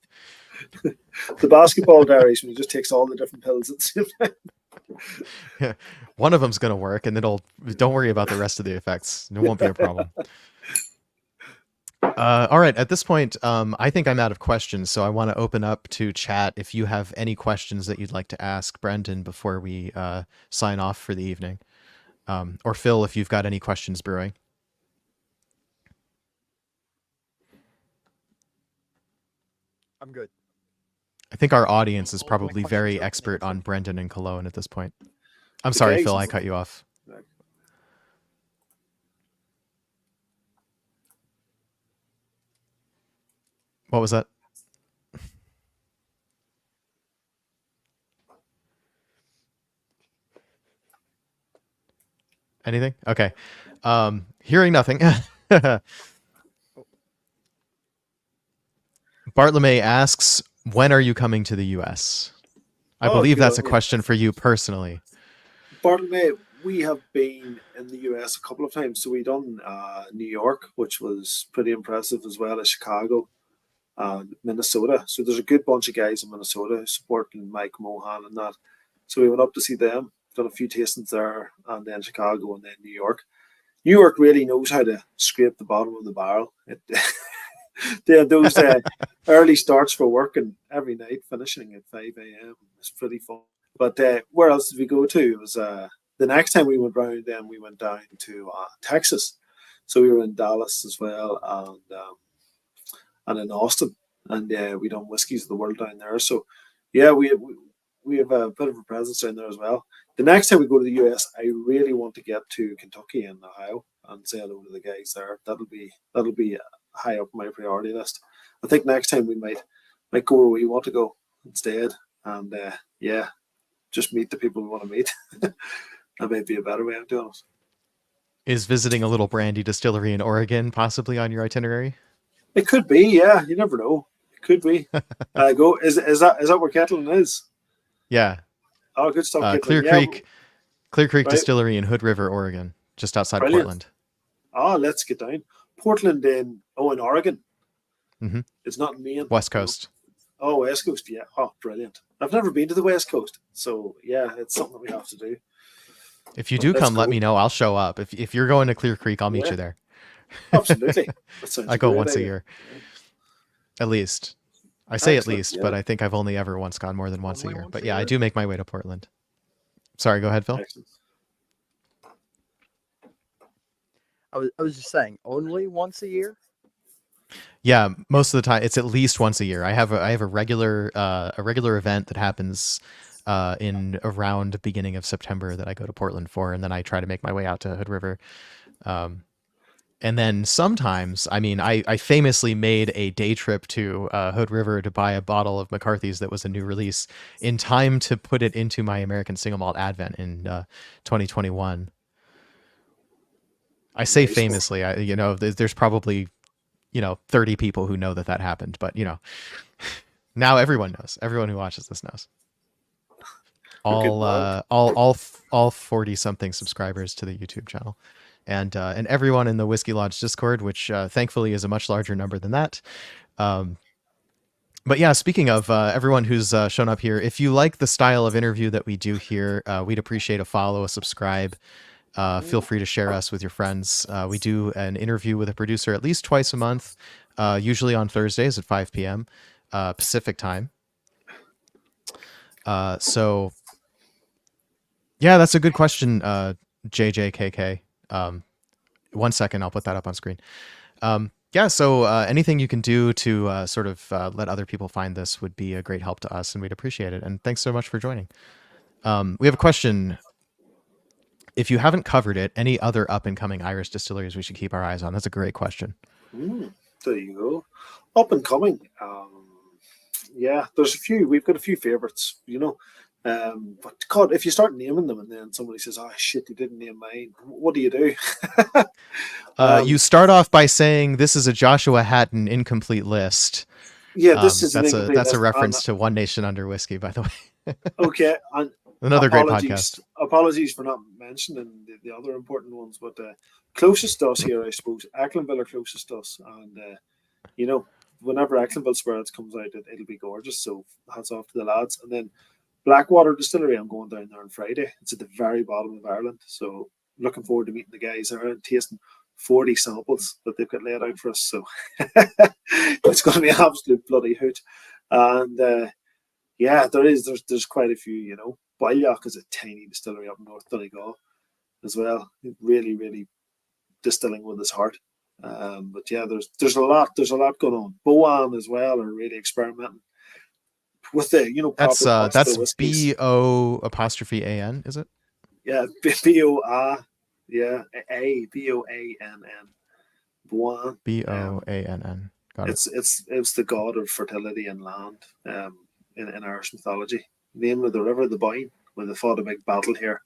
The basketball diaries when he just takes all the different pills at the same time. Yeah. One of them's going to work, and don't worry about the rest of the effects. It won't be a problem. All right. At this point, I think I'm out of questions, so I want to open up to chat. If you have any questions that you'd like to ask Brendan before we sign off for the evening, or Phil, if you've got any questions brewing. I'm good. I think our audience is probably very expert on Brendan and Killowen at this point. I'm sorry, guys- Phil, I cut you off. What was that? Anything? Okay. Hearing nothing. Bartlome asks, when are you coming to the US? I Oh, believe good that's a on you. question for you personally. Bartlemy, we have been in the US a couple of times. So we done New York, which was pretty impressive, as well as Chicago and Minnesota. So there's a good bunch of guys in Minnesota supporting Mike Mohan and that. So we went up to see them, done a few tastings there, and then Chicago, and then New York. New York really knows how to scrape the bottom of the barrel. They had those early starts for work, and every night finishing at 5 a.m. It's pretty fun. But where else did we go to? It was the next time we went round, then we went down to Texas. So we were in Dallas as well, and in Austin, and we done Whiskies of the World down there. So yeah, we have a bit of a presence down there as well. The next time we go to the US, I really want to get to Kentucky and Ohio and say hello to the guys there. That'll be high up my priority list. I think next time we might go where we want to go instead, and just meet the people we want to meet. That might be a better way of doing it. Is visiting a little brandy distillery in Oregon possibly on your itinerary? It could be, yeah. You never know. It could be. Go. Is that where Kettling is? Yeah. Oh, good stuff. Clear Creek right. Distillery in Hood River, Oregon, just outside Brilliant. of Portland. Oh, let's get down. Portland in Oregon. Mm-hmm. It's not in Maine. West Coast. Oh, West Coast, yeah. Oh, brilliant. I've never been to the West Coast, so yeah, it's something we have to do. If you do come, let me know. I'll show up. If you're going to Clear Creek, I'll meet you there. Absolutely. I go once a year. At least. I say at least, but I think I've only ever once gone more than once a year. But yeah, I do make my way to Portland. Sorry, go ahead, Phil. Excellent. I was just saying, only once a year? Yeah, most of the time it's at least once a year. I have a regular event that happens in around the beginning of September that I go to Portland for, and then I try to make my way out to Hood River. And then sometimes, I mean, I famously made a day trip to Hood River to buy a bottle of McCarthy's that was a new release in time to put it into my American Single Malt Advent in 2021. I say famously, there's probably 30 people who know that happened, but now everyone knows. Everyone who watches this knows. All 40 something subscribers to the YouTube channel, and everyone in the Whiskey Lodge Discord, which thankfully is a much larger number than that. But yeah, speaking of everyone who's shown up here, if you like the style of interview that we do here, we'd appreciate a follow, a subscribe. Feel free to share us with your friends. We do an interview with a producer at least twice a month, usually on Thursdays at 5 p.m. Pacific time. So yeah, that's a good question, JJKK. 1 second, I'll put that up on screen. Yeah, so anything you can do to sort of let other people find this would be a great help to us, and we'd appreciate it. And thanks so much for joining. We have a question. If you haven't covered it, any other up-and-coming Irish distilleries we should keep our eyes on? That's a great question. There you go. Up and coming. yeah, there's a few. We've got a few favorites, but God, if you start naming them and then somebody says, "Oh shit, you didn't name mine," what do you do? You um, start off by saying this is a Joshua Hatton incomplete list. yeah, this is an incomplete That's a list. And reference to One Nation Under Whiskey, by the way. okay, and Another great podcast. apologies for not mentioning the other important ones, but closest to us here, I suppose, Acklandville are closest to us, and whenever Acklandville Spirits comes out, it'll be gorgeous. So hats off to the lads, and then Blackwater Distillery, I'm going down there on Friday. It's at the very bottom of Ireland, so looking forward to meeting the guys there and tasting 40 samples that they've got laid out for us. So it's going to be an absolute bloody hoot, and yeah, there's quite a few. Balyock is a tiny distillery up north Donegal as well. Really, really distilling with his heart. But yeah, there's a lot going on. Boan as well are really experimenting with the proper that's BO''AN, is it? Yeah, BOA, yeah, BOANN. Boan. BOANN. Got it. It's the god of fertility and land in Irish mythology. Name of the river, the Boyne, when they fought a big battle here,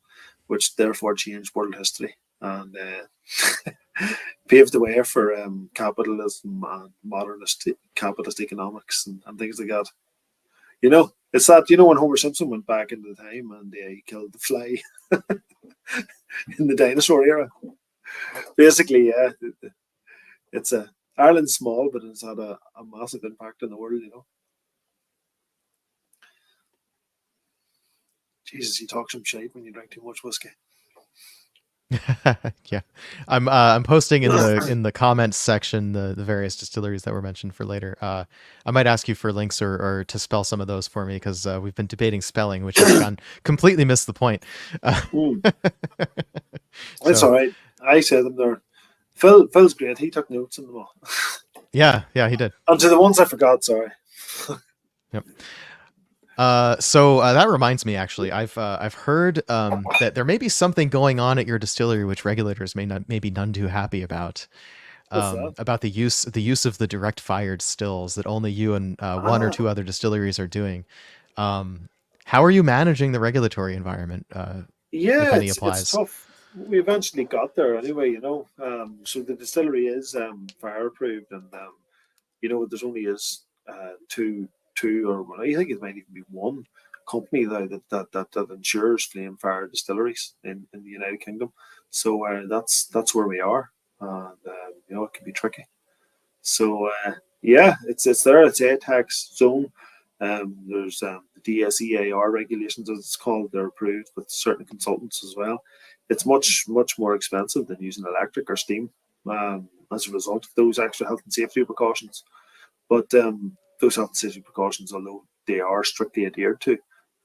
which therefore changed world history and paved the way for capitalism and modernist capitalist economics and things like that. It's that, when Homer Simpson went back into the time and he killed the fly in the dinosaur era. Basically, yeah, it's Ireland's small, but it's had a massive impact in the world, Jesus, you talk some shit when you drink too much whiskey. Yeah, I'm posting in the comments section the various distilleries that were mentioned for later. I might ask you for links or to spell some of those for me, because we've been debating spelling, which has completely missed the point. That's all right. I said them there. Phil's great. He took notes on them all. Yeah, he did. And to the ones I forgot, sorry. Yep. So that reminds me, actually, I've heard that there may be something going on at your distillery which regulators may be none too happy about. About the use of the direct fired stills that only you and one or two other distilleries are doing. How are you managing the regulatory environment? Yeah, if any it's applies? tough. We eventually got there anyway, So the distillery is fire approved, and there's only two or I think it might even be one company that insures flame fire distilleries in the United Kingdom. So that's where we are, and it can be tricky. So yeah, it's there. It's a tax zone. There's the DSEAR regulations, as it's called. They're approved with certain consultants as well. It's much more expensive than using electric or steam, as a result of those extra health and safety precautions. But those health and safety precautions, although they are strictly adhered to,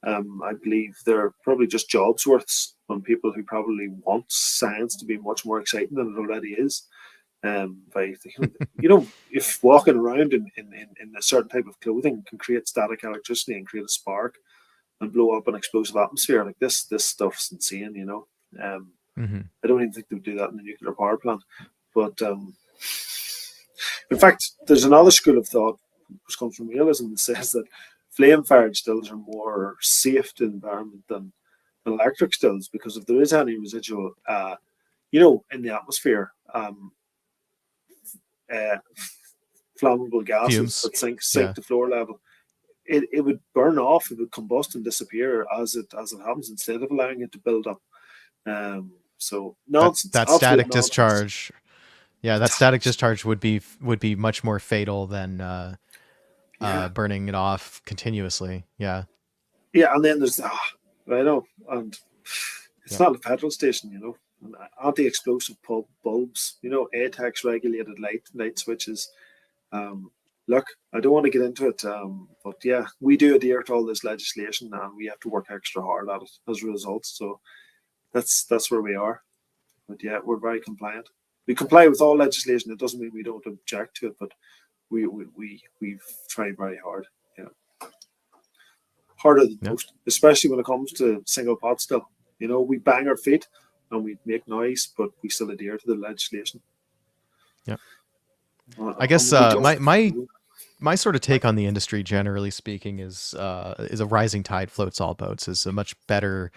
I believe they're probably just jobs worths on people who probably want science to be much more exciting than it already is. If walking around in a certain type of clothing can create static electricity and create a spark and blow up an explosive atmosphere, like this stuff's insane. I don't even think they would do that in the nuclear power plant. But in fact, there's another school of thought which comes from realism that says that flame-fired stills are more safe to the environment than electric stills, because if there is any residual, in the atmosphere, flammable gases Fumes. that sink to floor level, it would burn off, it would combust and disappear as it happens, instead of allowing it to build up. So nonsense. That static discharge. Yeah, that static discharge would be much more fatal than burning it off continuously. Yeah. Yeah, and then there's I know, and it's not a petrol station, anti-explosive bulbs, ATEX regulated light switches. Look, I don't want to get into it, but yeah, we do adhere to all this legislation, and we have to work extra hard at it as a result. So that's where we are. But yeah, we're very compliant. We comply with all legislation. It doesn't mean we don't object to it, but we've tried very hard. Yeah, harder than most, especially when it comes to single pot still. We bang our feet and we make noise, but we still adhere to the legislation. Yeah. I guess my my sort of take on the industry, generally speaking, is a rising tide floats all boats. Is a much better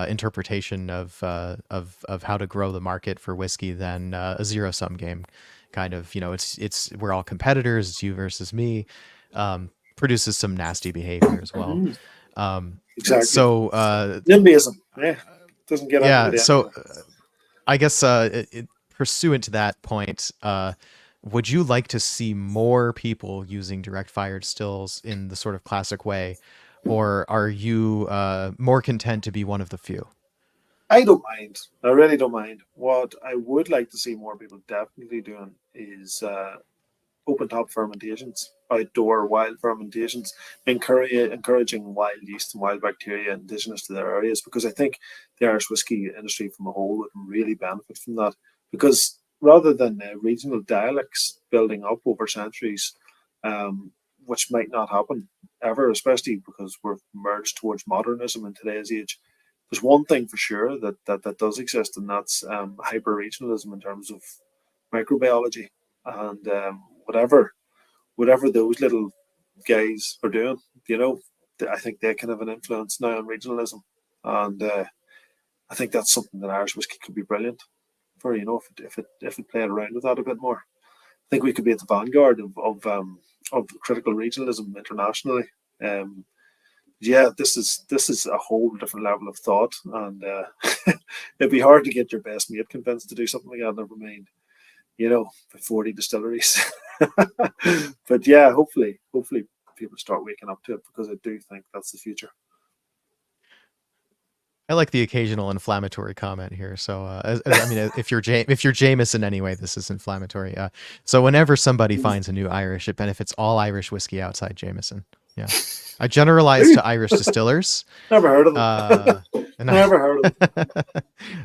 interpretation of how to grow the market for whiskey than a zero sum game. Kind of, it's we're all competitors. It's you versus me. Produces some nasty behavior as well. Mhm. Um, Exactly. so NIMBYism. Yeah. Doesn't get yeah, anybody so anywhere. I guess pursuant to that point, would you like to see more people using direct fired stills in the sort of classic way, or are you more content to be one of the few? I don't mind. I really don't mind. What I would like to see more people definitely doing is open top fermentations, outdoor wild fermentations, encouraging wild yeast and wild bacteria indigenous to their areas. Because I think the Irish whiskey industry from a whole would really benefit from that. Because rather than regional dialects building up over centuries, which might not happen ever, especially because we're merged towards modernism in today's age. There's one thing for sure that does exist, and that's hyper regionalism in terms of microbiology and whatever those little guys are doing, you know, I think they can have an influence now on regionalism, and I think that's something that Irish whiskey could be brilliant for. You know, if it played around with that a bit more, I think we could be at the vanguard of critical regionalism internationally. Um, yeah, this is a whole different level of thought, and it'd be hard to get your best mate convinced to do something like that. Never mind, 40 distilleries. But yeah, hopefully people start waking up to it, because I do think that's the future. I like the occasional inflammatory comment here. So, I mean, if you're Jameson anyway, this is inflammatory. So, whenever somebody finds a new Irish, it benefits all Irish whiskey outside Jameson. Yeah, I generalize to Irish distillers, Never heard of them. and Never heard of them.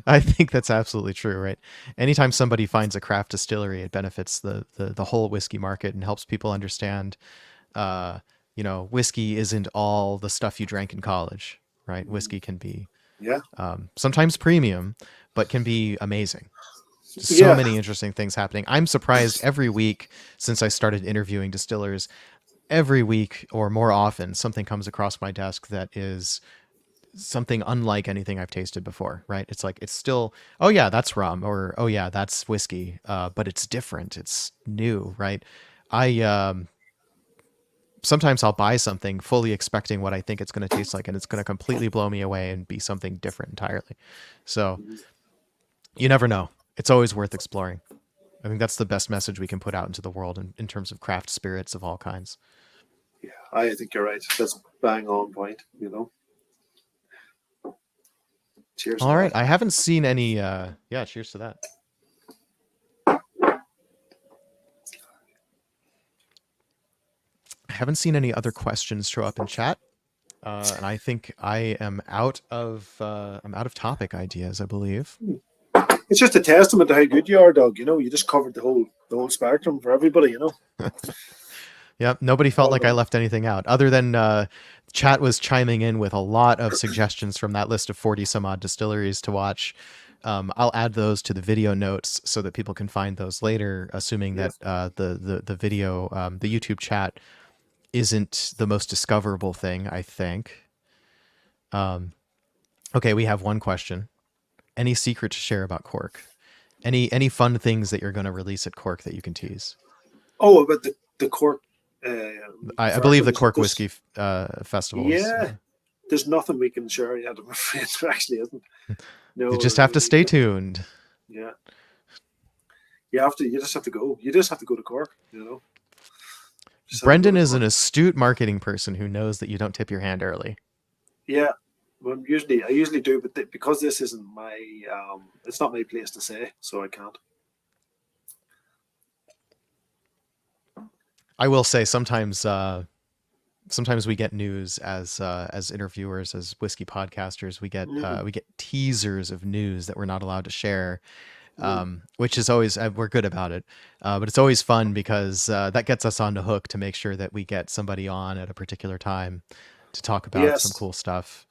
I think that's absolutely true. Right? Anytime somebody finds a craft distillery, it benefits the whole whiskey market and helps people understand. Whiskey isn't all the stuff you drank in college. Right? Whiskey can be Yeah, sometimes premium, but can be amazing. Just so yeah, many interesting things happening. I'm surprised every week since I started interviewing distillers. Every week or more often, something comes across my desk that is something unlike anything I've tasted before. Right? It's like it's still, oh yeah, that's rum, or oh yeah, that's whiskey, but it's different. It's new, right? I Sometimes I'll buy something fully expecting what I think it's going to taste like, and it's going to completely blow me away and be something different entirely. So you never know. It's always worth exploring. I think that's the best message we can put out into the world in terms of craft spirits of all kinds. yeah. I think you're right. That's bang on point. Cheers to All right. that. I haven't seen any. Yeah, cheers to that. I haven't seen any other questions show up in chat. And I think I am I'm out of topic ideas, I believe. It's just a testament to how good you are, Doug. You just covered the whole spectrum for everybody. Yep, nobody felt Well like I done. left anything out, other than chat was chiming in with a lot of suggestions from that list of 40 some odd distilleries to watch. I'll add those to the video notes so that people can find those later, assuming that Yes. the video, the YouTube chat isn't the most discoverable thing, I think. Okay, we have one question. Any secret to share about Cork? Any fun things that you're going to release at Cork that you can tease? Oh, about the Cork I fair. believe the Cork Whiskey Festival is. Yeah, there's nothing we can share yet. I'm afraid there actually isn't. You No, just have to stay tuned. yeah. You just have to go. You just have to go to Cork. Just have to go Brendan to is Cork. an astute marketing person who knows that you don't tip your hand early. Yeah. Well, I usually do, but because this isn't it's not my place to say, so I can't. I will say sometimes we get news as interviewers, as whiskey podcasters. We get teasers of news that we're not allowed to share, which is always we're good about it, but it's always fun because that gets us on the hook to make sure that we get somebody on at a particular time to talk about some Yes, cool stuff.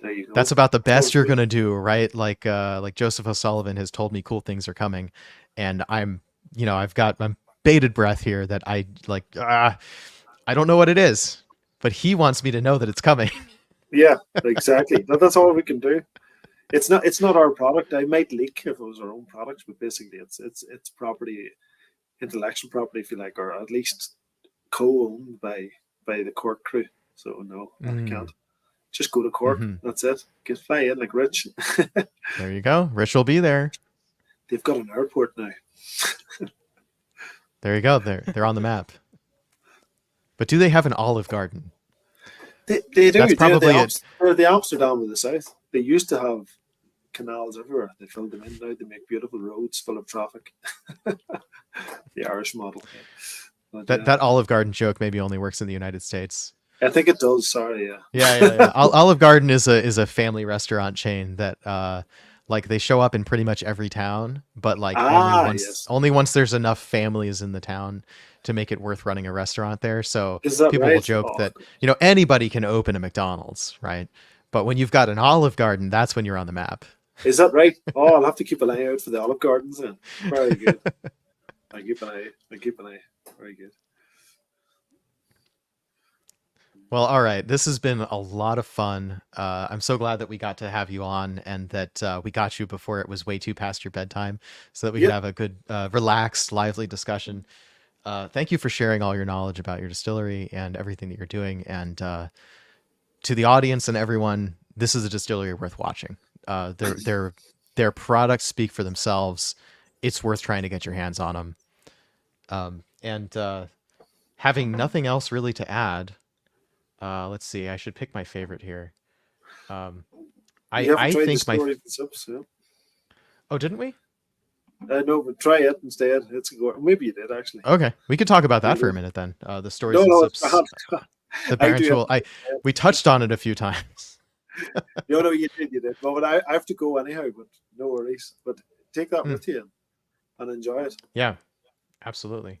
there you go. That's about the best you're Totally. gonna do, right? Like Joseph O'Sullivan has told me cool things are coming, and I'm bated breath here that I like. I don't know what it is, but he wants me to know that it's coming. Yeah, exactly. That's all we can do. It's not our product. I might leak if it was our own product, but basically it's property, intellectual property, if you like, or at least co-owned by the Cork crew. So no, I can't. Just go to Cork. That's it. Get fly in like Rich. There you go. Rich will be there. They've got an airport now. There you go. They're on the map. But do they have an Olive Garden? They do. That's probably it. They're the Amsterdam of the South. They used to have canals everywhere. They filled them in now. They make beautiful roads full of traffic. The Irish model. But, that Olive Garden joke maybe only works in the United States. I think it does. Sorry, yeah. Yeah. Olive Garden is a family restaurant chain that like they show up in pretty much every town, but like only once there's enough families in the town to make it worth running a restaurant there. So people will joke that anybody can open a McDonald's, right? But when you've got an Olive Garden, that's when you're on the map. Is that right? Oh, I'll have to keep an eye out for the Olive Gardens then. Very good. I keep an eye. Very good. Well, all right. This has been a lot of fun. I'm so glad that we got to have you on and that we got you before it was way too past your bedtime so that we could have a good, relaxed, lively discussion. Thank you for sharing all your knowledge about your distillery and everything that you're doing. And to the audience and everyone, this is a distillery worth watching. Their products speak for themselves. It's worth trying to get your hands on them. And having nothing else really to add, let's see. I should pick my favorite here. I think my. Subs, yeah. Oh, didn't we? No, but try it instead. It's good. Maybe you did actually. Okay, we could talk about that for a minute then. The stories and sips. The Baron Tool. We touched on it a few times. No, you did. But I have to go anyhow. But no worries. But take that with you and enjoy it. Yeah, absolutely.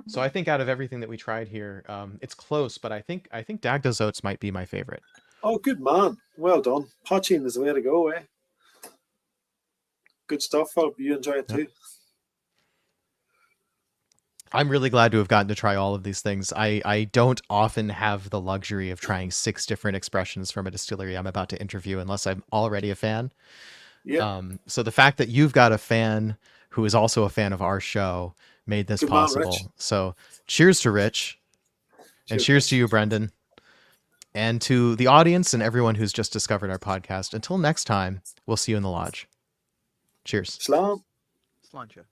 So I think out of everything that we tried here, it's close, but I think Dagda's Oats might be my favorite. Oh, good man. Well done. Poitin is the way to go, eh? Good stuff. Hope you enjoy it too. I'm really glad to have gotten to try all of these things. I don't often have the luxury of trying 6 different expressions from a distillery I'm about to interview unless I'm already a fan. Yeah. So the fact that you've got a fan who is also a fan of our show made this possible. So cheers to Rich. And cheers to you, Brendan. And to the audience and everyone who's just discovered our podcast. Until next time, we'll see you in the lodge. Cheers. Slán. Sláinte.